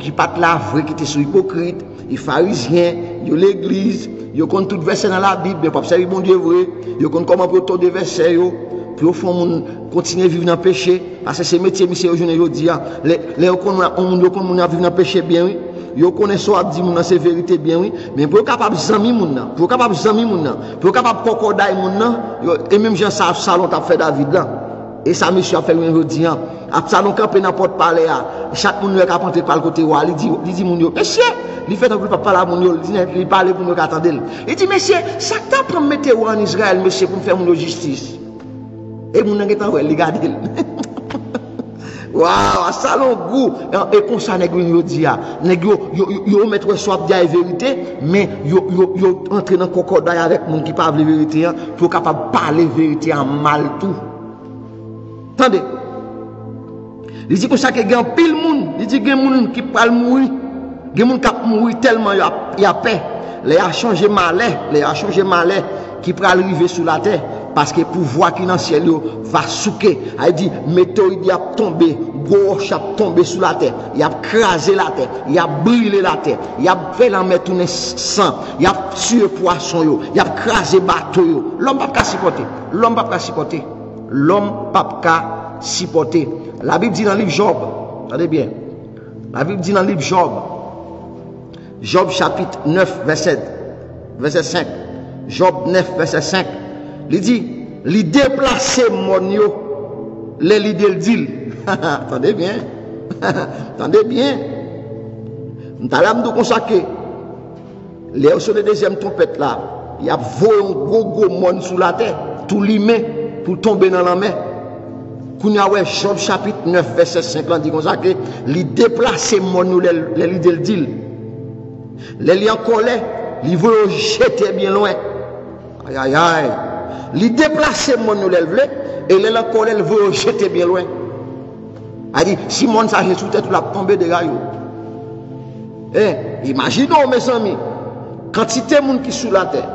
A: qui pas là vrai qui était sur hypocrite, les pharisiens, yo l'église, yo connaissent tout verset dans la Bible, mais pas servir bon Dieu vrai, yo connaissent comment pour tourner verset yo, puis au fond moun continuer vivre dans le péché parce que c'est métier monsieur aujourd'hui yo dit les yo connaissent vivre dans le péché bien oui. Yo connaît ça dit moun c'est vérité bien oui mais pour capable zami moun nan pour capable kokoday moun nan et même Jean salon t'a fait David là et ça monsieur a fait un dit a salon camper n'importe parler chaque moun qui a porter par le côté wa il dit moun yo monsieur il fait un peu pas parler moun yo il parler pour nous attendre il dit monsieur ça t'a prend mettre en Israël monsieur pour faire moun justice et moun nan qui t'en regarder waouh, salon goût et comme ça nèg yo di a nèg yo mettre soit dire vérité mais yo entrer dans concordance avec moun qui parle vérité pour capable parler vérité en mal tout. Attendez. Il dit comme ça que gen pile moun, il dit gen moun qui parle mourir, gen moun qui mourir tellement y a paix. Les a changé malais qui pral arriver sur la terre parce que pouvoir qui dans ciel va souquer. Il dit météorite a tombé, gauche a tombé sur la terre, il a crasé la terre, il a brûlé la terre, il a fait la mer tourner sang, il a tué poisson yo, il a crasé bateau yo. L'homme pas supporter, l'homme pas supporter, l'homme pas supporter. La Bible dit dans le livre Job, attendez bien. La Bible dit dans le livre Job, Job chapitre 9 verset 5. Job 9 verset 5. Il dit, il déplace mon yo, les l'idée dit. Attendez bien. Attendez bien. M'talam dou consacré. Les sur le deuxième trompette là, il y a gros monde sous la terre, tout limé pour tomber dans la mer. Kounya ouais Job chapitre 9 verset 5 là dit comme ça que il déplace mon yo les l'idée dit. Les liens en colère, ils veulent jeter bien loin. Aïe aïe aïe. Ils déplacent mon nous l'élever et les en colère, ils veulent jeter bien loin. Il dit, si mon ça sous tête, il a tombé de rayon. Imaginons mes amis, quantité de monde qui sous la terre.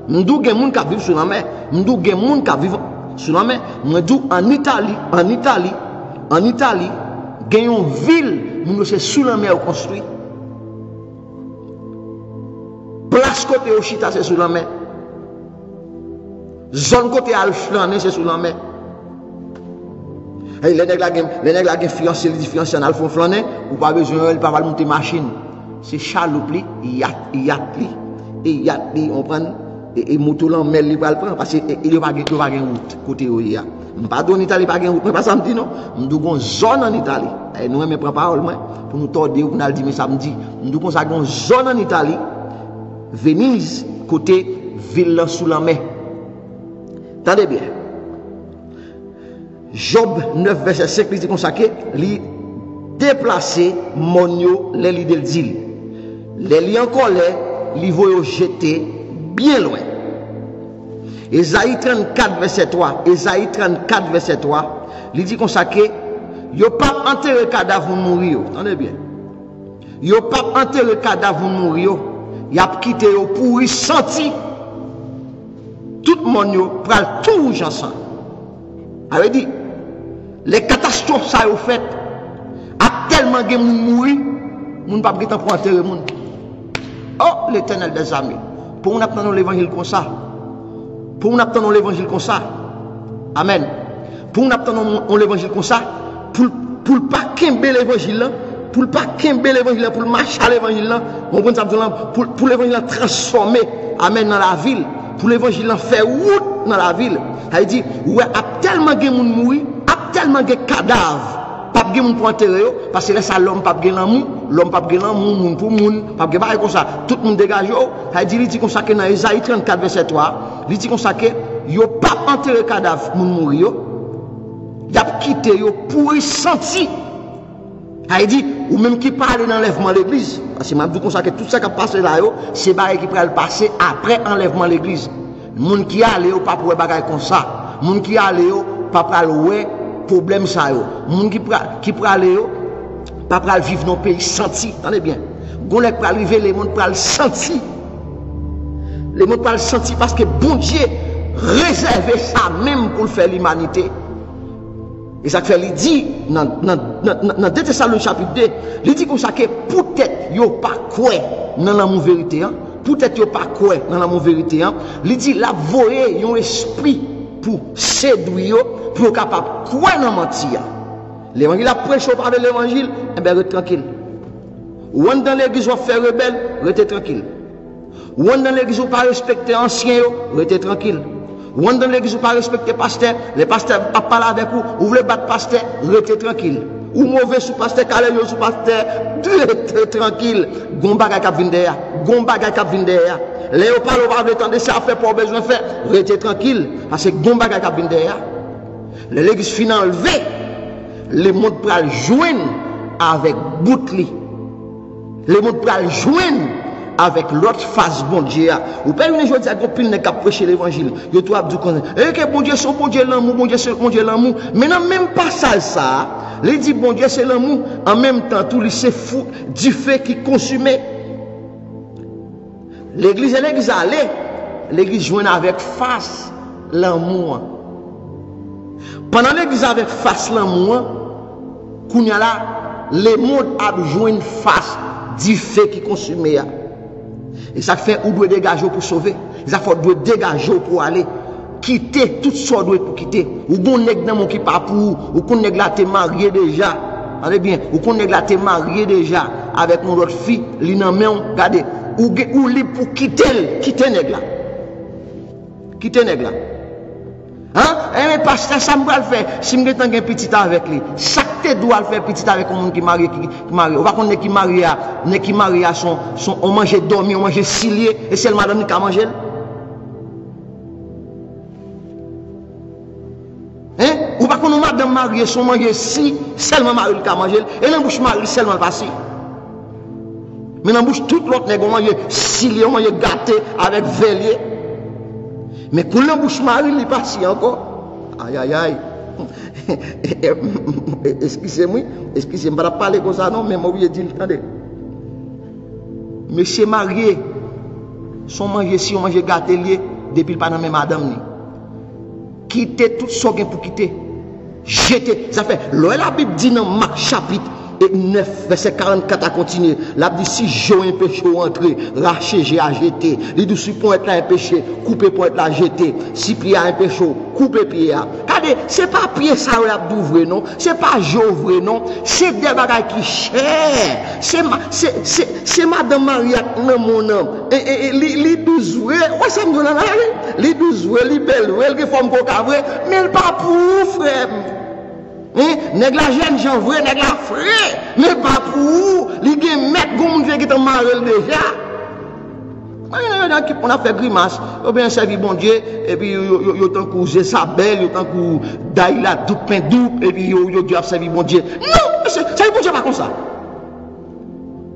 A: M'dou gen moun qui vivent sur la mer, m'dou gen moun qui vivent sur la mer. M'dou en Italie, gen une ville, nous c'est sous la mer construit. Place côté Ochita, c'est sous la mer. Zone côté Alflané, c'est sous la mer. Les nègres la fiancé, les fiancés en Alfon Flané, ou pas besoin, ils peuvent monter machine. C'est chaloupe, yacht, on prend, et moto là, mais il va le prendre, parce qu'il n'y a pas de route côté où il y a. Pardon, en Italie, pas de route, mais pas samedi, non. Nous avons une zone en Italie. Et nous, on prend parole, pour nous torder, pour nous dire samedi. Nous avons une zone en Italie. Venise, côté ville sous la mer. Attendez bien. Job 9, verset 5, il dit comme ça que il déplacer monio les lits del dit. Les liens en colère, ils vont jeter bien loin. Ésaïe 34, verset 3. Ésaïe 34, verset 3. Il dit comme ça que yo pas enterrer cadavre mourir. Attendez bien. Yo pas enterrer cadavre mourir. Il a quitté pour y sentir tout le monde pral tout rouge ensemble. Avait dit les catastrophes ça ont fait a tellement de moun mourir, moun pas temps pour enterrer moun. Oh l'Éternel des armées, pour nous apprendre l'évangile comme ça. Pour nous apprendre l'évangile comme ça. Amen. Pour nous apprendre l'évangile comme ça, pour pas qu'aimer l'évangile pour pas qu'aimer l'évangile, pour marcher à l'évangile, pour l'évangile transformer, amen, dans la ville, pour l'évangile faire route dans la ville. Il dit, ouais, a tellement de monde mourir, a tellement de cadavres, pas de monde pour enterrer, parce que là, ça l'homme pas de l'amour, l'homme pas grand moun pour moun, pas pas comme ça, tout le monde dégage. Ça dit comme ça que dans Ésaïe 34 verset 3, il dit comme ça que yo pas enterré cadavre moun mourir, y a quitté yo pour y sentir. Ça dit ou même qui parle d'enlèvement de l'église, parce que m'a dit comme ça que tout ça qui passe là c'est bail qui va le passer après enlèvement de l'église. Moun qui allé pas pour bagay comme ça, moun qui allé pas pour ouais problème ça yo, moun qui pour aller pas pour vivre dans le pays senti, attendez bien. Gon lèg pour arriver les monde pour le sentir. Les monde pour le sentir parce que bon Dieu réservé ça même pour faire l'humanité. Et ça fait il dit dans 2 Thessaloniciens chapitre 2, il dit comme ça que peut-être yo pas quoi dans l'amour vérité hein. Peut-être yo pas quoi dans l'amour vérité hein. Il dit la voyer un esprit pour séduire pour capable quoi dans mentir. L'évangile a prêché par l'évangile, eh bien restez tranquille. Ou dans l'église on fait rebelle, restez tranquille. Ou dans l'église on pas respecter ancien, restez tranquille. Ou dans l'église on pas respecter pasteur, les pasteurs pas parler avec vous, ou voulez battre pasteur, restez tranquille. Ou mauvais sous pasteur, calé sous pasteur, restez tranquille. Gon bagay k'ap vinn derrière, gon bagay k'ap vinn derrière. Les ou parle pas de temps de ça fait pour besoin faire, restez tranquille parce que gon bagay k'ap vinn derrière. L'église fin enlevé, les monde pral joindre avec boutli. Les monde pral joindre avec l'autre face bon Dieu. Ou pas une journée à pile n'est qu'à prêcher l'évangile. Yo tout abdou connaît. Et que bon Dieu son bon Dieu l'amour, bon Dieu c'est bon Dieu l'amour. Maintenant même pas ça, il dit bon Dieu c'est l'amour, en même temps tout lui c'est fou du fait qui consumait. L'église allait, l'église joindre avec face l'amour. Pendant l'église avec face l'amour, kounya là, les mondes a besoin de face du fait qui consomme. Et ça fait ou doit dégager pour sauver. Ça fait doit dégager pour aller quitter tout ça doit pour quitter. Ou bon nèg dans mon qui pas pour ou qu'on nèg là t'es marié déjà. Allez bien, ou qu'on nèg là t'es marié déjà avec mon autre fille, li nan men regardez ou li pour quitter nèg là. Quitter nèg là. Hein? Mais pasteur, ça me va le faire. Si je suis un petit avec lui, chaque tête doit le faire petit avec un monde qui marie. On va connaître qui marie on mange dormi, on mange cilier, et c'est le madame qui a mangé. Hein? Ou pas qu'on madame mariée, son manger si, seulement mari qui a mangé, et dans bouche mari seulement passé. Mais dans bouche tout l'autre nègre, on mange cilier, on mange gâté avec vélier. Mais pour la bouche mari, il passe encore. Aïe aïe aïe. Excusez-moi, je ne vais pas parler comme ça, non, mais je vais dire, attendez. Monsieur marié, son manger si on mange gâté depuis le pas dans même madame. Quitter tout ce qu'il pour quitter. Jeter. Ça fait, la Bible dit dans Marc chapitre 9, verset 44 à continuer. La Bible dit si j'ai un péché entré, raché, j'ai à jeter. Les douze pour être là un péché, couper pour être là jeter. Si pied a un péché, couper pied. Regardez, c'est pas pied ça ou la d'ouvrir non, c'est pas j'ouvre non, c'est des bagages qui cher. C'est madame Maria dans mon nom. Et les 12 ouais, ça me donne la les 12 ouais, les belles, les femmes qu'on a vrai, mais elle pas pour frère. Nèg la jeune gens vrai, nèg la frère, mais pas pour vous, li gen mettre gon qui est marié déjà. On a fait grimace, on bien servi bon Dieu, et puis yo tant que Jésabel, yo tant que Daïla tout pain doux, et puis yo Dieu a servi bon Dieu. Non, c'est bon Dieu pas comme ça.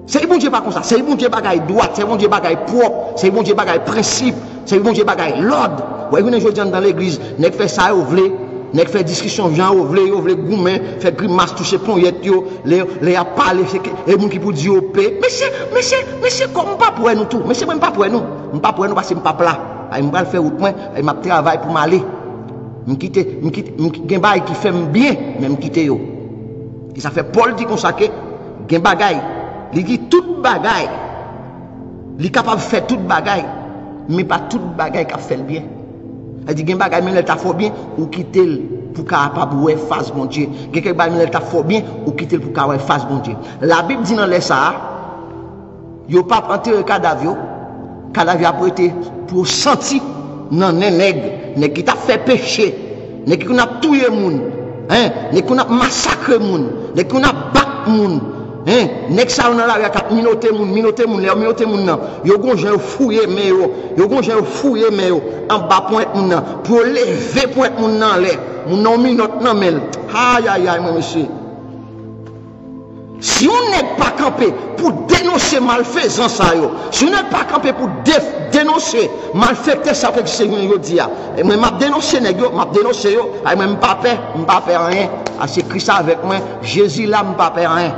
A: C'est bon Dieu pas comme ça, c'est bon Dieu bagaille droit, c'est bon Dieu bagaille propre, c'est bon Dieu bagaille principe, c'est bon Dieu bagaille l'ordre. Ouais, vous n'êtes pas dans l'église, nèg fait ça ou vle. Nèg fait discussion gens ou vle goumen fait grimace toucher ponyette yo les a parler et moun qui pour dire paix mais c'est comme pas pour nous tout mais c'est même pas pour nous pas pour nous parce que pas là il me faire route moi il m'a travail pour m'aller me quitter gen bail qui fait bien même quitter yo et ça fait Paul dit comme ça que gen bagay il dit toute bagay il capable faire toute bagay mais pas toute bagay qui fait le bien. Elle dit, bagay men elle t'a fort bien ou quitter pour capable ouais face bon Dieu. Quelqu'un bagay men elle t'a fort bien ou quitter pour capable face bon Dieu. La Bible dit dans les ça, yo pas enterrer cadavre a prêté pour sentir nan nèg qui t'a fait péché, nèg qui a tué moun, hein, nèg qui a massacré moun, nèg qui a battu moun. Hein, nek sa nan la k'ap minote moun nan. Yo gon jan fouye men yo. En bas point moun nan pour lever point moun nan lè. Moun nan minote nan mel. Aïe mon monsieur. Si on n'est pas campé pour dénoncer malfaisant ça yo, si on n'est pas campé pour dénoncer malfaiteur ça que c'est yo dit et moi m'a dénoncer nèg yo, m'a dénoncer yo, et moi m'pa faire rien, à c'est Christ avec moi, Jésus là m'pa faire rien.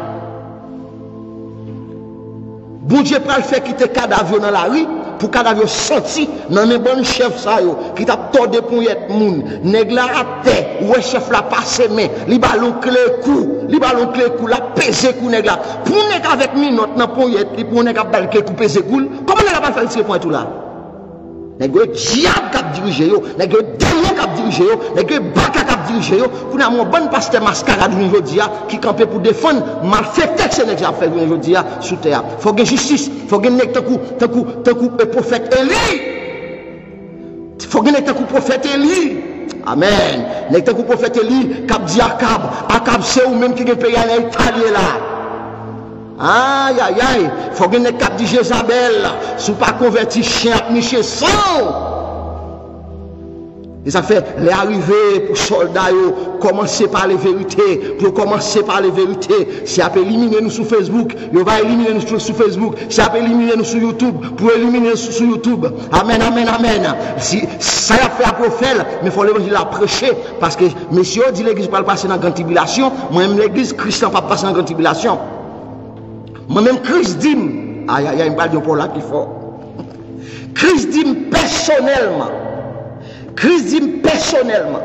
A: Bon Dieu pral faire quitter cadavre dans la rue pour cadavre sorti dans un bon chef ça yo qui t'a tordé pour yet moun nèg la raté ouais chef la passer main li ballon clé coup la peser coup nèg la pour nèg avec minute dans pour yet pour nèg bal clé coup peser coup comment nèg va faire tirer point tout là nèg diable cap diriger yo nèg démon cap diriger yo nèg baka cap diriger yo pour na mon bon pasteur mascarade aujourd'hui qui campé pour défendre malfaiteur c'est nèg a fait aujourd'hui sous terre faut que justice faut que nèg tant coup prophète Élie faut que nèg tant coup prophète Élie amen nèg tant coup prophète Élie cap dit Akab c'est ou même qui est payé en Italie là. Aïe, faut que nèg cap dit Jézabel sous pas converti chien miché sang. Et ça fait les arrivées pour soldats commencer par les vérités, c'est à éliminer nous sur Facebook, il va éliminer nous sur Facebook, c'est à éliminer nous sur YouTube, pour éliminer nous sur YouTube. Amen. Si ça a fait à prophète, mais il faut l'évangile la prêcher parce que messieurs dit l'église pas passer dans la grande tribulation, moi-même l'église Christian pas passer dans la grande tribulation. Moi-même Christ dit, il me parle de pour là qu'il faut. Christ dit personnellement. Christ dit personnellement,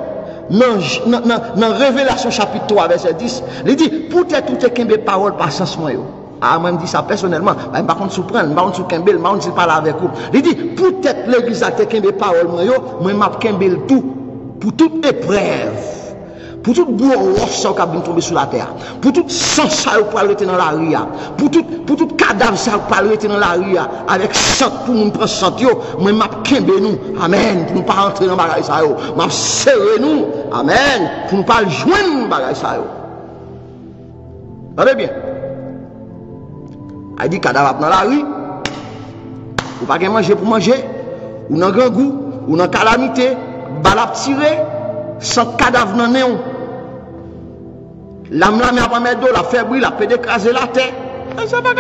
A: dans Révélation chapitre 3, verset 10, il dit, peut-être tout est qu'une parole par sens moi. Moi, je dis ça personnellement, je ne vais pas surprendre, je ne vais pas surprendre, je ne vais pas parler avec vous. Il dit, peut-être l'église a qu'une parole moi, je vais tout, pour toute épreuve. Pour tout bois roche ça qui tomber sur la terre, pour tout sang ça qui peut rester dans la rue, pour tout cadavre ça qui peut rester dans la rue avec sang pour nous prendre sang yo, moi m'a kembe nous. Amen. Pour nous pas rentrer dans bagaille ça yo. M'a serrer nous. Amen. Pour nous pas joindre bagaille ça yo. Allez bien. A dit cadavre dans la rue. Ou pas manger pour manger, ou dans grand goût, ou dans calamité, balap tirer sans cadavre dans néon. L'âme là mais après mettre la fébrile, la peut écraser la terre. Ça pas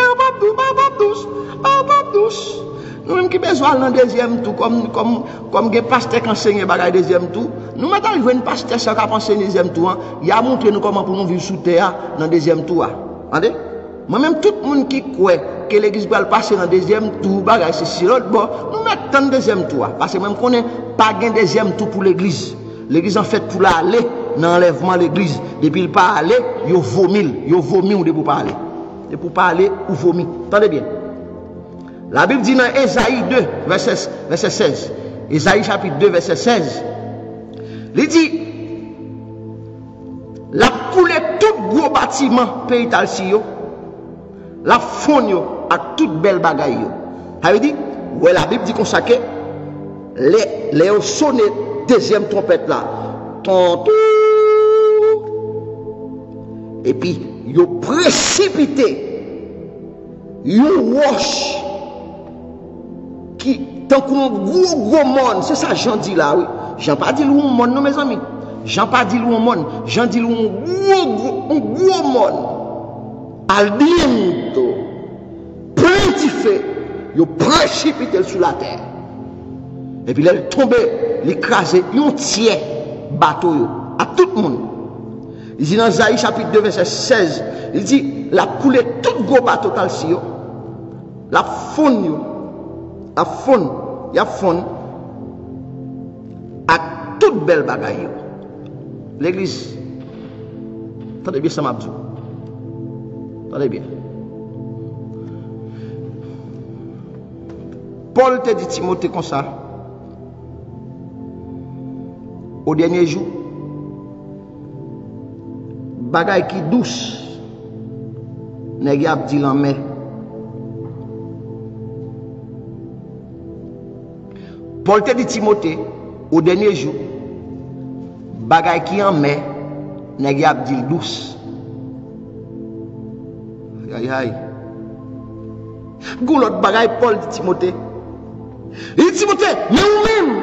A: douce. Nous même qui besoin dans deuxième tour comme des pasteurs qui enseignent bagaille deuxième tour. Nous mettons arriver une pasteur qui a enseigné deuxième tour, il a montré nous comment pour nous vivre sous terre dans deuxième tour. Entendez? Moi-même tout le monde qui croit que l'église va passer dans deuxième tour, bagaille c'est si l'autre bon, nous mettons dans deuxième tour parce que même qu'on n'est pas gain deuxième tour pour l'église. L'église en fait pour l'aller dans l'enlèvement de l'église. Depuis le pas aller, il vomit ou de pour pas aller. De pour pas aller ou vomit. Attendez bien. La Bible dit dans Ésaïe 2, verset 16. Ésaïe chapitre 2, verset 16. Il dit, la coulé tout gros bâtiment pays Talsio, la fonde à toute belle bagaille. Ça veut dire, ouais, la Bible dit qu'on s'acque, les sonné deuxième trompette là. Et puis, ils ont précipité. Ils ont wash. Qui, tant qu'on gros monde, c'est ça Jean dit là, oui. Jean pas dit l'ou monde, non mes amis. Jean pas dit l'ou monde. Jean dit l'ou gros monde. Albiento. Plentifé. Ils ont précipité sur la terre. Et puis, il tombé, il écrasé, il ont tiers bateau à tout le monde. Il dit dans Isaïe chapitre 2, verset 16, il dit, la coulée tout gros bateau Talsio, la faune, il y a faune, à toute belle bagaille. L'église, attendez bien ça m'a dit. Attendez bien. Paul te dit Timothée comme ça. Au dernier jour, bagaille qui douce, nèg a dit en main. Paul te dit Timothée, au dernier jour, bagaille qui en main, nèg a dit douce. Aïe aïe. Gon l'autre bagaille Paul dit Timothée. Il dit Timothée, mais ou même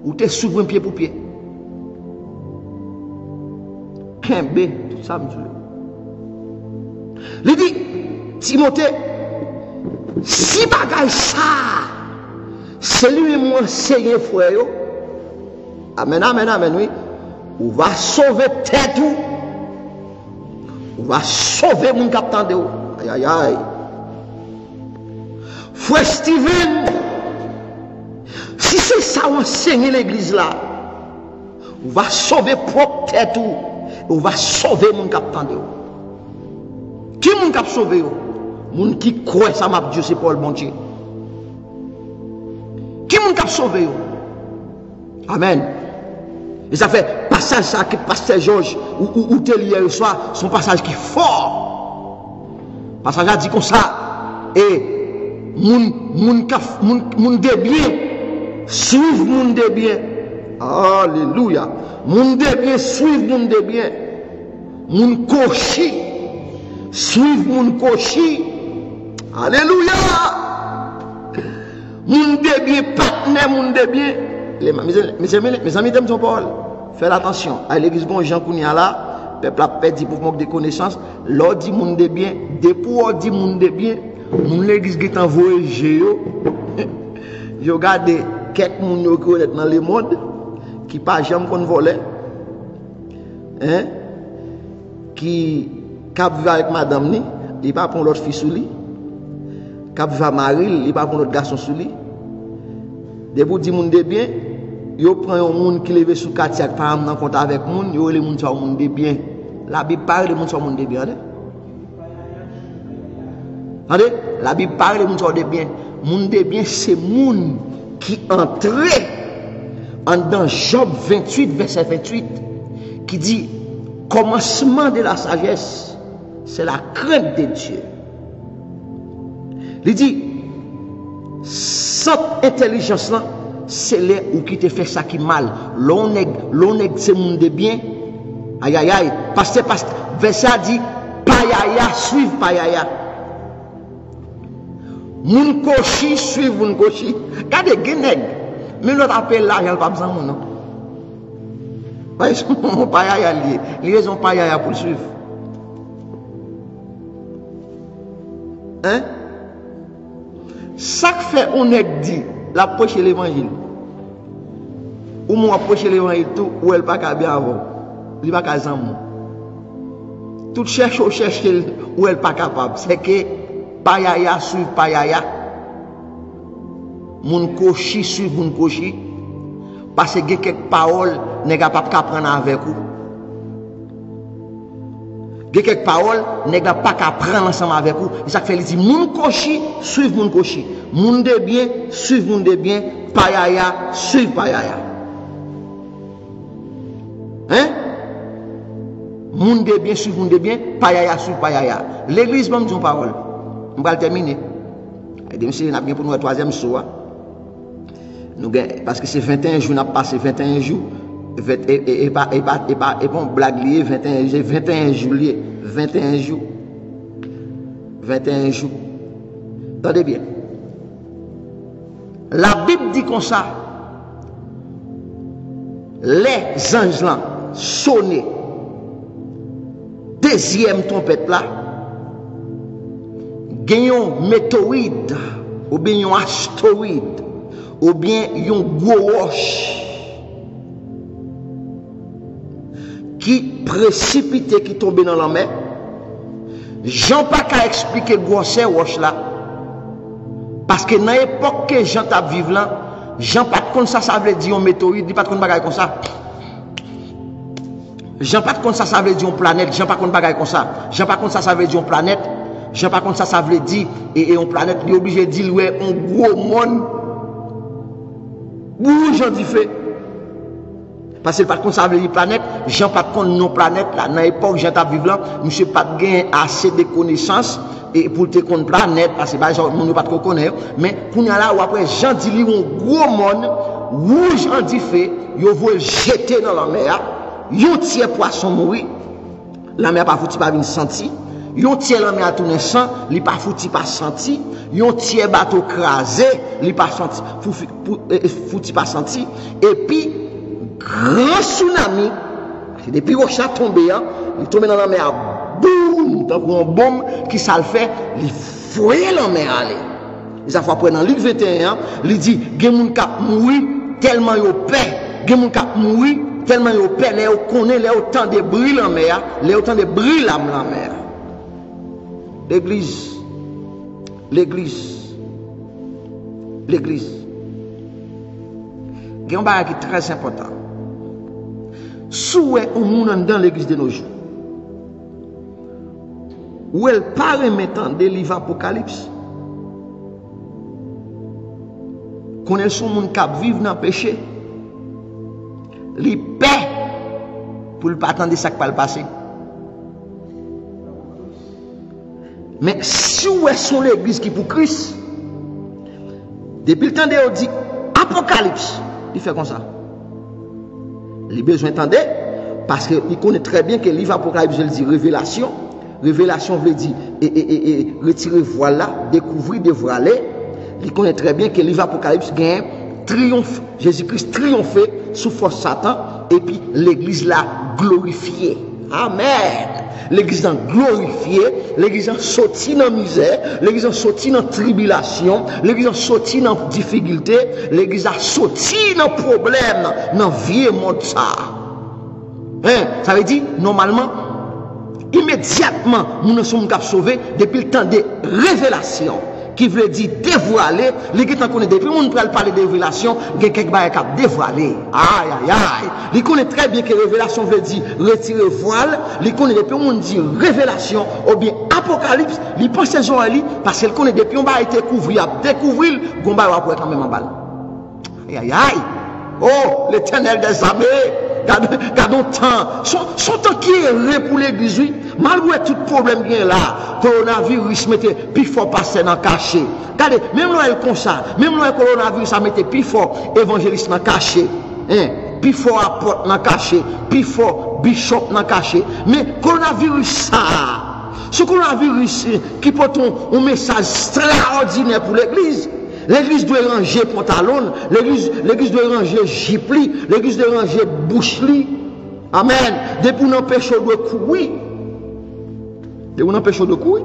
A: ou t'es souverain pied pour pied. Kembe, tout ça me dit. Il dit Timothée, si bagaille ça, c'est lui-même enseigné frère yo. Amen, amen, amen, oui. On va sauver tête ou. On va sauver mon capitaine de ou. Aïe, aïe, aïe. Frère Steven, si c'est ça enseigner l'église là, on va sauver propre tête ou. On va sauver mon capitaine de ou. Qui mon cap sauver ou? Mon qui croit ça m'a Dieu c'est Paul bon Dieu. Qui mon cap sauver ou? Amen. Et ça fait passage ça que pasteur Georges ou tel hier soir, son passage qui est fort. Passage a dit comme ça et moun de bien suivre moun de bien. Alléluia. Moun de bien suivre moun de bien. Moun kochi suivre moun kochi. Alléluia. Moun de bien partenaire moun de bien. Mes amis t'aiment son parole. Faites attention. À l'église bon Jean Kounia là, peuple a perdu pour manque de connaissances. L'on dit monde de bien, depuis on dit monde de bien, mon l'église qui est envoyé géo. Je regarde quelques moun qui connaît dans le monde qui pas jamais qu'on volait. Hein? Qui cap vivre avec madame ni, il pas pour l'autre fille sous lui. Cap vivre Marie, il pas pour l'autre garçon sous lui. Depuis dit monde de bien, yo prend un monde qui lève sous quartier par exemple dans contact avec monde, yo les monde soit monde de bien. La Bible parle de monde soit monde de bien, attendez? La Bible parle de monde soit de bien. Monde de bien c'est monde qui entrait dans Job 28 verset 28 qui dit commencement de la sagesse c'est la crainte de Dieu. Il dit cette intelligence là c'est là où qui te fait ça qui mal. L'on est c'est monde de bien. Aïe aïe aïe. Pasteur, verset dit payaya suivre payaya. Moun kochi suivre moun kochi. Regardez genèg. Mais l'autre appelle là, il n'y a pas besoin non. Voyez mon payaya lié. Liaison payaya pour suivre. Hein? Ça fait on est dit l'approcher l'évangile. Ou moi approcher l'évangile tout ou elle pas bien avant. Il pas qu'à zam. Tout cherche ou elle pas capable. C'est que payaya suivre payaya. Moun kochi suivre moun kochi. Parce que quelques paroles n'est capable qu'à prendre avec vous. Quelques paroles n'est pas qu'à prendre ensemble avec vous. Et ça fait il dit moun kochi suivre moun kochi. Moun de bien suivre moun de bien. Payaya suivre payaya. Hein? Moun de bien suivre moun de bien. Payaya suivre payaya. L'église même dit une parole. On va terminer. Et monsieur n'a bien pour nous le troisième soir. Nous parce que c'est 21 jours, on a passé 21 jours. Et pas blague lié 21 juillet 21 jours 21 jours. Attendez bien. La Bible dit comme ça. Les anges là sonnaient. Deuxième trompette là. Gagnons météorite ou bien un astéroïde ou bien un gros roche qui précipite qui tombe dans la mer. Jean pas qu'à expliquer gros c'est roche là parce que dans l'époque que Jean t'a vivre là, Jean pas comme ça veut dire un météorite, il pas comme bagaille comme ça. Jean pas comme ça veut dire une planète, Jean pas comme bagaille comme ça. Jean pas comme ça veut dire une planète. Jean pas comme ça veut dire et une planète, il est obligé de dire ouais un gros monde. Où Jean dit fait parce que par contre ça veut dire planète, Jean pas contre non planète là dans l'époque Jean t'a vivre là, monsieur pas gain assez de connaissances et pour te contre planète parce que bah on pas trop connaître mais pour là ou après Jean dit lui un gros monde où Jean dit fait, yo veut jeter dans la mer, yo tiers poisson mourir. La mer pas foutu pas venir sentir Yon tiers la mer a tourné sang, li pas fouti pas senti. Yon tiers bateau crasé, li pas senti, fouti pas senti. Et puis, grand tsunami, depuis que rocha tombé, il tombe dans la mer, boum, tant qu'on bombe, qui ça le fait, il foyer la mer aller. Ça fois après dans Luc 21, il dit, gen moun kap mouri tellement yo paix, gen moun kap mouri tellement yo paix, les yo connaît les autant de bruit la mer, les autant de bruit la mer. L'église, il y a un bagage qui est très important. Souhait au monde dans l'église de nos jours, où elle paraît maintenant des livres Apocalypse, qu'on est son monde qui vivent dans le péché, les paix pour ne pas attendre ça qui va le passer. Mais si vous êtes sur l'église qui pour Christ, depuis le temps de on dit Apocalypse, il fait comme ça. Il a besoin d'entendre parce qu'il connaît très bien que le livre Apocalypse, je le dis révélation. Révélation veut dire retirer voilà, découvrir, dévoiler. Il connaît très bien que le livre Apocalypse gagne triomphe. Jésus-Christ triomphé sous force Satan et puis l'église l'a glorifié. Amen. L'église a glorifié, l'église a sorti dans la misère, l'église a sorti dans la tribulation, l'église a sorti dans la difficulté, l'église a sorti dans le problème, dans le vieux monde. Ça veut dire, normalement, immédiatement, nous sommes capables de sauver depuis le temps de révélation. Qui veut dire dévoiler, les gens connaissent depuis on peut parler de révélation, il y a quelques choses qui dévoiler. Aïe aïe aïe. Ils connaissent très bien que révélation veut dire retirer voile, ils connaissent depuis on dit révélation ou bien apocalypse, ils pensent que c'est parce qu'ils connaissent depuis on va être découvrir, on va être quand même en balle. Aïe aïe aïe. Oh, l'Éternel des armées. Gardons temps. Son temps qui est vrai pour l'église, oui. Malgré tout problème bien là, coronavirus mettait plus fort passer dans le cachet. Regardez, même là, comme ça, même là, coronavirus, ça mettait plus fort évangéliste dans le cachet. Plus fort apôtre dans le cachet. Plus fort bishop dans le cachet. Mais coronavirus, ça. Ce coronavirus qui porte un message extraordinaire pour l'église. L'église doit ranger pantalon, l'église doit ranger gipli, l'église doit ranger bouchli. Amen. Depuis nous empêcher de courir. Depuis nous empêcher de courir.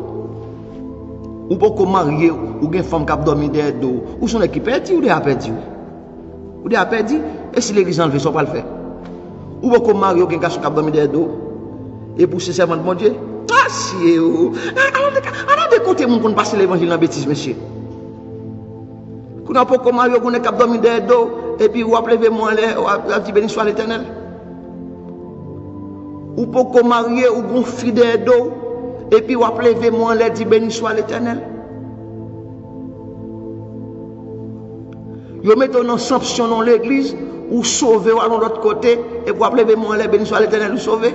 A: Ou pas qu'on marier, ou une femme qui a dormi derrière dos, ou son équipe perdu, ou déjà perdu. Ou déjà perdu, et si l'église enlève, ça va le faire. Ou pas qu'on marier, ou un garçon qui a dormi derrière dos, et pour ce serment de mon Dieu. Ah si, alors de côté, mon qu'on passe l'évangile dans la bêtise, monsieur. Quand on peut marier, on est capable de dormir derrière dos, et puis on appelle moi, on dit béni soit l'Éternel. Ou peut marier, ou on fille derrière dos, et puis on appelle moi, on dit béni soit l'Éternel. Vous mettez une sanction dans l'église, ou sauver de l'autre côté, et vous appelez moi, on béni soit l'Éternel, ou sauver.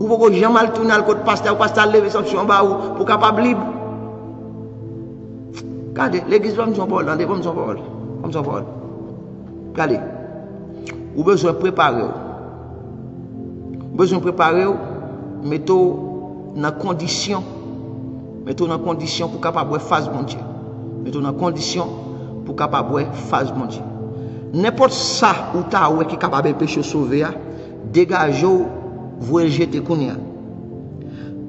A: Ou vous pouvez jamais tourner le côté pasteur, ou pasteur lever sanction pour capable libre. Regardez, l'église va me dire parole, rendez-vous me dire parole. Comme ça parole. Regardez. Vous avez besoin de préparer. Vous avez besoin de préparer, mettez-vous dans condition. Mettez-vous dans condition pour capable de faire mon Dieu. Mettez-vous dans condition pour capable de faire mon Dieu. N'importe ça ou ta ou qui est capable de pécher sauver, dégagez-vous, vous rejetez kounia.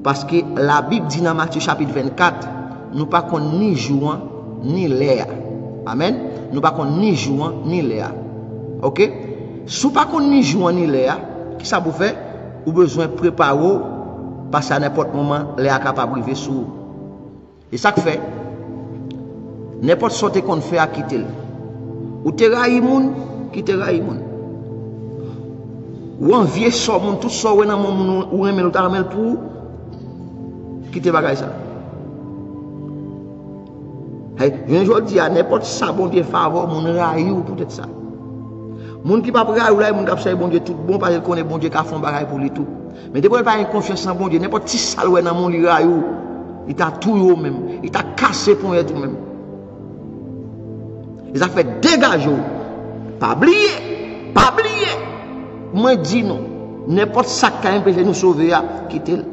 A: Parce que la Bible dit dans Matthieu chapitre 24, nous ne pas ni jouant ni l'air. Amen. Nous ne pas ni jouant ni l'air. Ok? Si vous ne pas ni jouant ni l'air, qui ça vous fait? Vous avez besoin de préparer parce qu'à n'importe moment, l'air est capable de arriver sur vous. Et ça fait, n'importe sorte qu'on fait à quitter. Ou te raï moun, qui te raï moun. Ou envier so moun, tout so ou nan moun ou remel ou ta remel pour qui te bagay ça. Je dis à n'importe ça, bon Dieu, favor, mon raïou, peut-être ça. Moun qui pas raïou là, moun qui a bon Dieu tout bon, parce qu'il connaît bon Dieu qui a fait un bagay pour lui tout. Mais depuis qu'il n'a pas une confiance en bon Dieu, n'importe qui saloué dans mon raïou, il t'a tout même, il t'a cassé pour tout même. Il a fait dégager, pas oublier, pas oublier. Moi, dis non, n'importe ça qui a empêché nous sauver, quittez-le.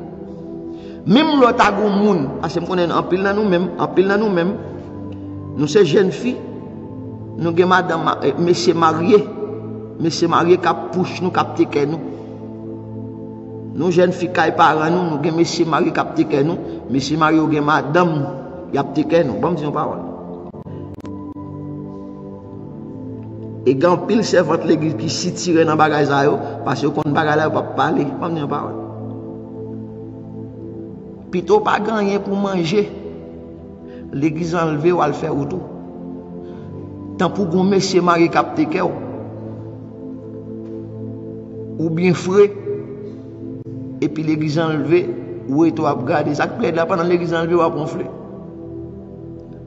A: Même l'autre a gon moun, parce que connaît en pile dans nous-mêmes, nous c'est jeunes filles, nous gen madame monsieur marié qui push nous capter que nous. Nous jeunes filles qui parents nous gen monsieur marié capter que nous, monsieur marié gen madame y a que nous. Bon dire parole. Et grand pile servante l'église qui s'y tire dans bagage ça yo parce que kon bagage là pas parler, bon dire parole. Plutôt pas gagner pour manger. L'église enlevé ou à le faire autour. Tant pour gon monsieur marié capter que ou bien frais et puis l'église enlevé ou et toi regarder ça plaît là pendant l'église enlevé ou à gonfler.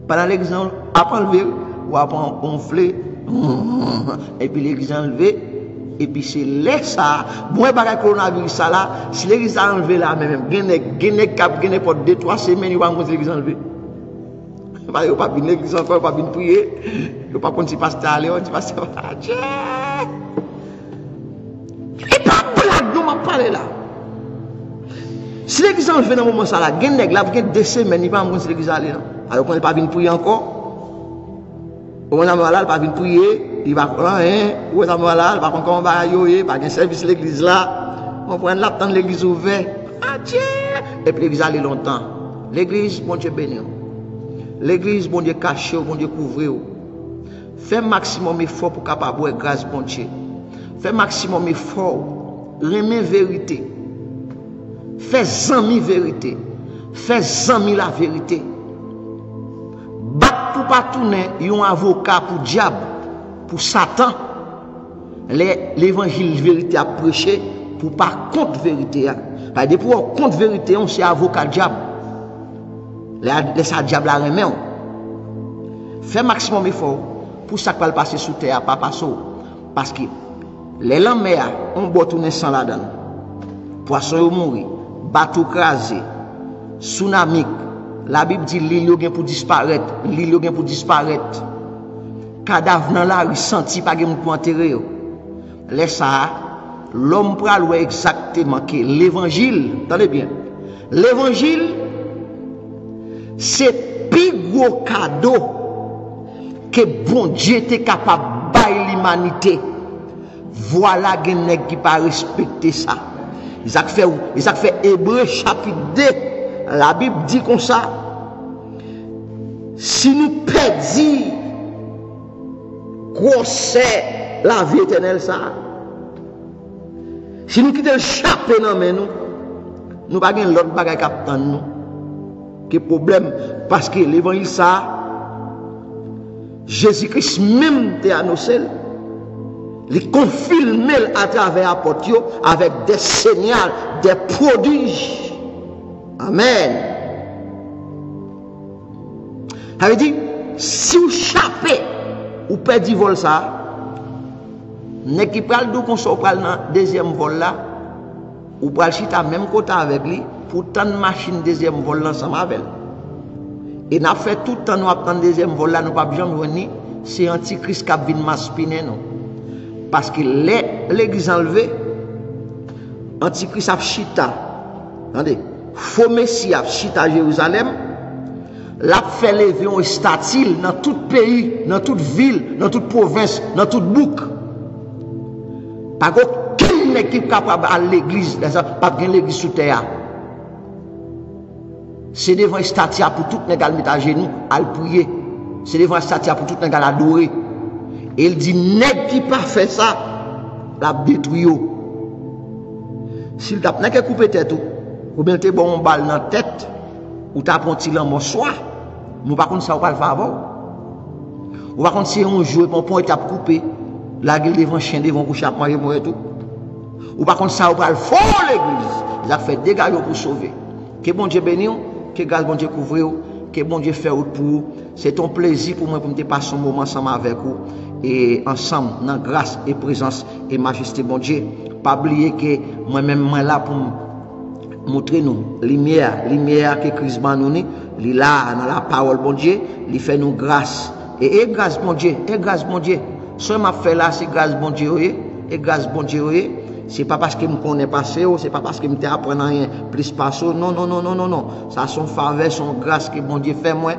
A: Pendant l'église enlevé ou à gonfler et puis l'église enlevé et puis c'est là ça bon bagay coronavirus ça là si l'église enlevé là même gagner cap gagner pour 2-3 semaines il va rencontrer l'église enlevé. Parce que pas venir l'église encore pas venir prier, il pas contre si pasteur aller, on dit pasteur et pas blague nous m'a parlé là. Si l'église enlevé dans moment ça là, gagne nèg là pour 2 semaines il pas rencontrer l'église aller là. Alors qu'on pas venir prier encore. On a malade pas venir prier, il va on a malade pas encore va yoyer, pas un service l'église là. On prend l'attendre l'église ouverte. Adieu. Et puis l'église aller longtemps. L'église bon Dieu béni. L'église bon Dieu caché, bon Dieu couvrir. Fais maximum effort pour capable boire grâce bon Dieu. Fais maximum effort remet vérité. Fais zami vérité. Fais zami la vérité. Bat pour pas tourner, un avocat pour diable, pour Satan. L'évangile vérité à prêcher pour pas contre vérité. Parce que pour contre vérité, on c'est avocat diable. Laisse ça diable la remet. Fais maximum effort pour ça qu'il passer sous terre, pas passer. Parce que les lames on boit tourner sans là-dedans. Poisson mourir, bateau crasé, tsunami. La Bible dit l'île yo gen pour disparaître, l'île yo gen pour disparaître. Cadavre dans la rue senti pas gen pour enterrer. Laisse ça l'homme pral ouais exactement que l'évangile, attendez bien. L'évangile c'est plus gros cadeau que bon Dieu était capable de bailler l'humanité. Voilà gen nèg qui pas respecter ça. Ils a fait Hébreu chapitre 2. La Bible dit comme ça. Si nous perdons grosse la vie éternelle ça. Si nous quittons le chapeau dans nous, nous pas gain l'autre bagaille qui attend nous. Que problème parce que l'évangile ça Jésus-Christ même t'a annoncé. Il confirme à travers apôtres avec des signaux, des prodiges. Amen. Ça veut dire, si vous chapez, ou perdez vol ça, n'est qui pral d'où qu'on soit pral dans deuxième vol là, ou pral chita même côté avec lui, pour tant de machine deuxième vol ensemble avec. Et n'a fait tout le temps nous attendre deuxième vol là, nous pas jamais venir, c'est antichrist qui vient m'aspiner non. Parce que l'église enlevée, antichrist a chita. Attendez. Faux Messie a chita à Jérusalem, l'a fait lever un statue dans tout pays, dans toute ville, dans toute province, dans toute bouc. Pas aucune équipe capable à l'église, pas de l'église sous terre. C'est devant un statue pour tout le monde à genoux, à le prier. C'est devant un statue pour tout le monde à adorer. Et il dit, nèg qui pas fait ça, la détruit. S'il t'a pas coupé tête, ou bien tu bon balle dans la tête, ou tu as pris un mot soir, nous par contre ça, on va le faire avant. Ou par contre, si on joue, on peut être coupé, la gueule devant chien, devant coucher à manger, et tout. Ou par contre, ça, on va le faire l'église. Il a fait des gars pour sauver. Que bon Dieu bénisse, que grâce bon Dieu couvre, que bon Dieu fait pour vous. C'est ton plaisir pour moi pour me passer un moment ensemble avec vous. Et ensemble, dans grâce et présence et majesté, bon Dieu. Pas oublier que moi-même, moi là pour montrer nous lumière que Christ m'a donné, il là dans la parole bon Dieu, il fait nous grâce et grâce bon Dieu, et grâce bon Dieu. Ce m'a fait là c'est grâce bon Dieu et grâce bon Dieu C'est pas parce que me connais passé, c'est pas parce que me apprendre rien plus passé. Non. Ça son faveur, son grâce que bon Dieu fait moi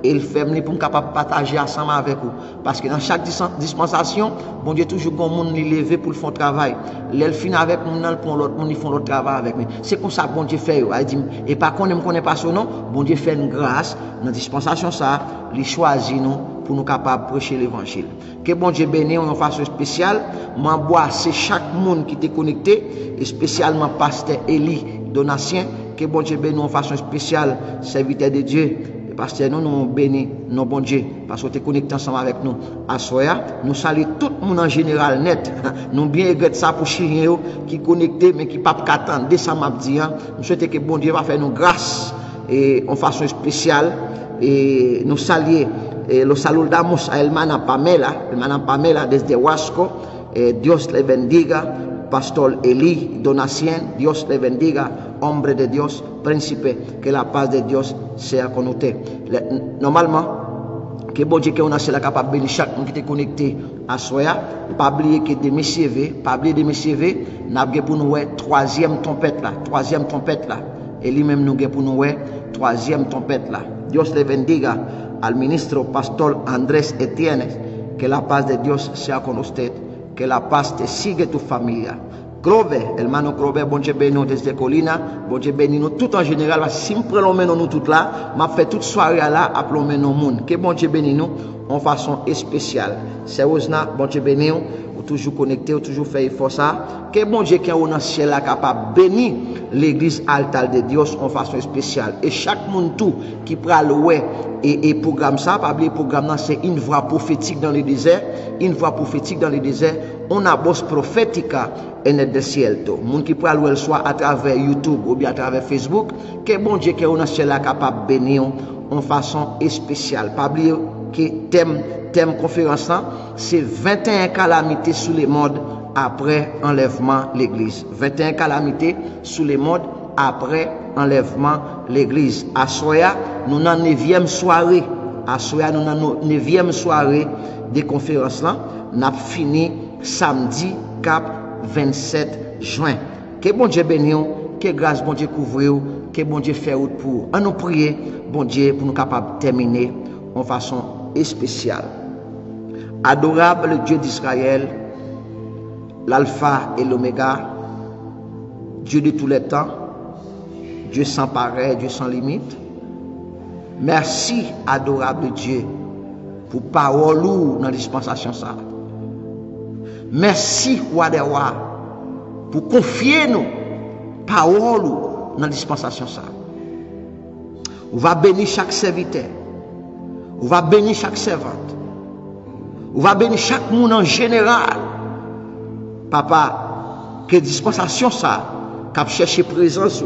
A: et il fait pour me capable partager ensemble avec vous. Parce que dans chaque dispensation, bon Dieu toujours bon monde li lever pour le faire travail. L'elle fin avec mon pour l'autre monde ils font l'autre travail avec moi. C'est comme ça que bon Dieu fait. Il dit et pas qu'on ne me connaît pas son nom, bon Dieu fait une grâce dans dispensation ça, il choisit nous pour nous capables de prêcher l'évangile. Que bon Dieu bénisse en façon spéciale. Moi bois c'est chaque monde qui était connecté et spécialement pasteur Eli Donatien. Que bon Dieu bénisse en façon spéciale serviteur de Dieu. Pasteur nous bénis nos bon Dieu parce que tu es connecté ensemble avec nous à soya. Nous saluons tout le monde en général net. Nous bien regrettons ça pour chien qui connecté mais qui pas qu'attendre dès ça m'a dit. Nous souhaitons que bon Dieu va faire nous grâce et en façon spéciale et nous saluons los saludamos a hermana Pamela desde Huasco. Dios le bendiga. Pastor Eli Donatien, Dios le bendiga, hombre de Dios, príncipe, que la paz de Dios sea con usted. Normalement, que bon Dieu qu'on a c'est la capable de bénir chaque monde qui est connecté à Soya, pas oublier que de mes CV, n'a pas pour nous troisième trompette là, et lui-même nous pour nous troisième trompette là. Dios le bendiga al ministro Pastor Andrés Etienne, que la paz de Dios sea con usted. Que la paz te sigue tu familia. Grover, hermano Grover, bon Dieu béni desde Colina, bon Dieu béni nous tout en général, si nous prenons nous tout là, m'a fait toute soirée là, appelons nos monde. Que bon Dieu béni nous en façon spéciale. Sérieusement, bon Dieu béni ou toujours connecté, ou toujours fait effort ça. Que bon Dieu qui est au ciel là capable bénir l'église altar de Dieu en façon spéciale. Et chaque monde tout qui prend le ouais et programme ça, pas oublier programme là c'est une voix prophétique dans le désert, une voix prophétique dans le désert. On a voz profética en el desierto. Moun qui prend le soit à travers YouTube ou bien à travers Facebook, que bon Dieu qui est au ciel là capable bénir en façon spéciale. Pas oublier que thème conférence c'est 21 calamités sous les modes après enlèvement l'église. 21 calamités sous les modes après enlèvement l'église. À Soya, nous dans 9e soirée. À Soya, nous dans 9e soirée des conférences là. Nous avons fini samedi cap 27 juin. Que bon Dieu bénisse, que grâce bon Dieu couvre, que bon Dieu fait route pour. On nous prier, bon Dieu, pour nous capables de terminer en façon spéciale. Adorable Dieu d'Israël, l'alpha et l'oméga, Dieu de tous les temps, Dieu sans pareil, Dieu sans limite. Merci, adorable Dieu, pour parole dans la dispensation ça. Merci, roi des rois, pour confier nous parole dans la dispensation ça. On va bénir chaque serviteur, on va bénir chaque servante, on va bénir chaque monde en général. Papa, que dispensation ça, qu'a chercher présence,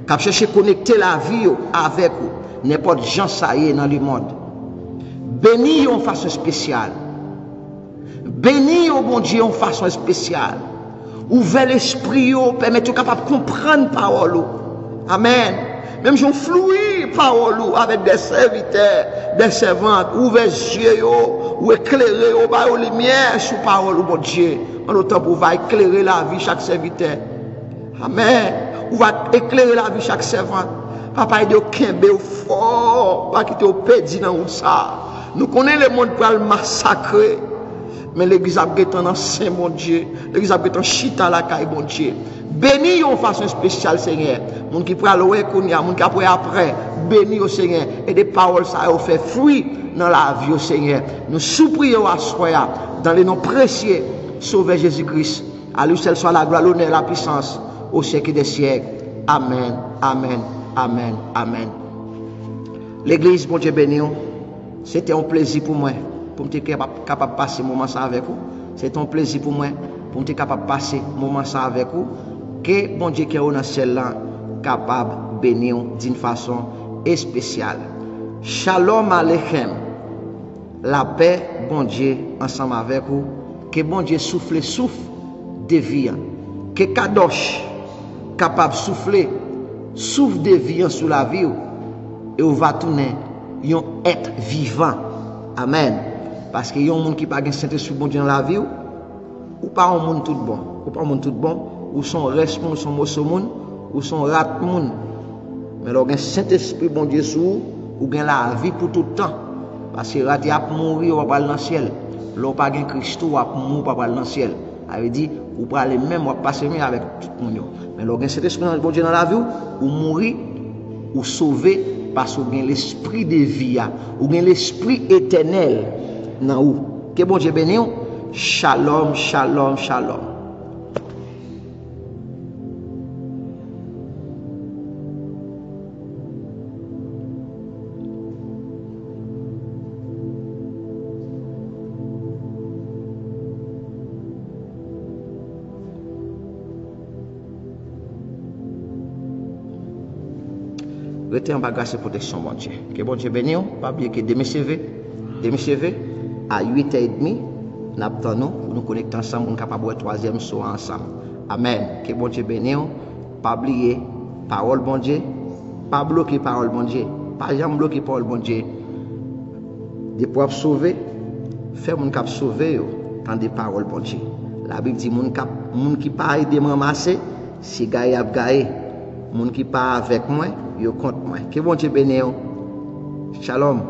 A: qu'a chercher connecter la vie avec vous, n'importe gens ça y est dans le monde. Bénis en façon spéciale. Bénis au bon Dieu en façon spéciale. Ouvrez l'esprit, permettez capable de comprendre parole. Amen. Même si on flouit parole avec des serviteurs, des servantes, ouvrez les yeux, ou éclairer, ou bas lumière sur parole, bon Dieu. En autant pour va éclairer la vie chaque serviteur. Amen. Ou va éclairer la vie chaque servante. Papa, il dit aucun béo fort, pas quitter au pédi dans ça. Nous connaissons le monde pour le massacrer. Mais l'église a besoin d'un saint, mon Dieu. L'église a besoin d'un chita la caille, mon Dieu. Bénis en façon spéciale, Seigneur. Mon qui prend le ouais, mon qui après, bénis au Seigneur. Et des paroles, ça a fait fruit dans la vie, au Seigneur. Nous supplions à soi, dans les noms précieux, Sauveur Jésus-Christ. À lui seul soit la gloire, l'honneur, la puissance, au siècle des siècles. Amen, amen, amen, amen. L'église, mon Dieu béni, c'était un plaisir pour moi. Pour me capable de passer un moment ça avec vous. C'est un plaisir pour moi pour me capable de passer un moment ça avec vous. Que bon Dieu qui est dans ciel là capable de bénir d'une façon spéciale. Shalom Aleichem. La paix, bon Dieu, ensemble avec vous. Que bon Dieu souffle de vie. Que Kadosh capable de souffle de vie sur la vie. Et on va tourner un être vivant. Amen. Parce qu'il y a un monde qui n'a pas de Saint-Esprit bon Dieu dans la vie, ou pas un monde tout bon. Ou pas un monde tout bon, ou son reste moun, son mosso moun, ou son rat moun. Mais là, un Saint-Esprit, bon Dieu, sous, ou gen la vie pour tout le temps. Parce que rat, il a mourir, ou va dans le ciel. Là, pas gen Christ, ou va mourir, ou va dans le ciel. Ça veut dire, ou pas aller même, ou passer mieux avec tout le monde. Mais là, un Saint-Esprit, bon Dieu, dans la vie, ou mourir, ou sauver, parce que gen l'esprit de vie, ou gen l'esprit éternel, dans où. Que bon Dieu béni, shalom, shalom, shalom. Restez en bagage et protection, bon Dieu. Que bon Dieu béni, pas oublier que demain CV à 8h30, nous attendons pour nous connecter ensemble, pour nous capables de troisième saut ensemble. Amen. Que bon Dieu béni, pas oublier parole bon Dieu, pas bloquer parole bon Dieu, pas jamais bloquer parole bon Dieu. Des pour sauver, faire mon cap sauver dans des paroles bon Dieu. La Bible dit mon qui pas aider me ramasser, si gagne a gagné. Mon qui pas avec moi, yo contre moi. Que bon Dieu béni. Shalom.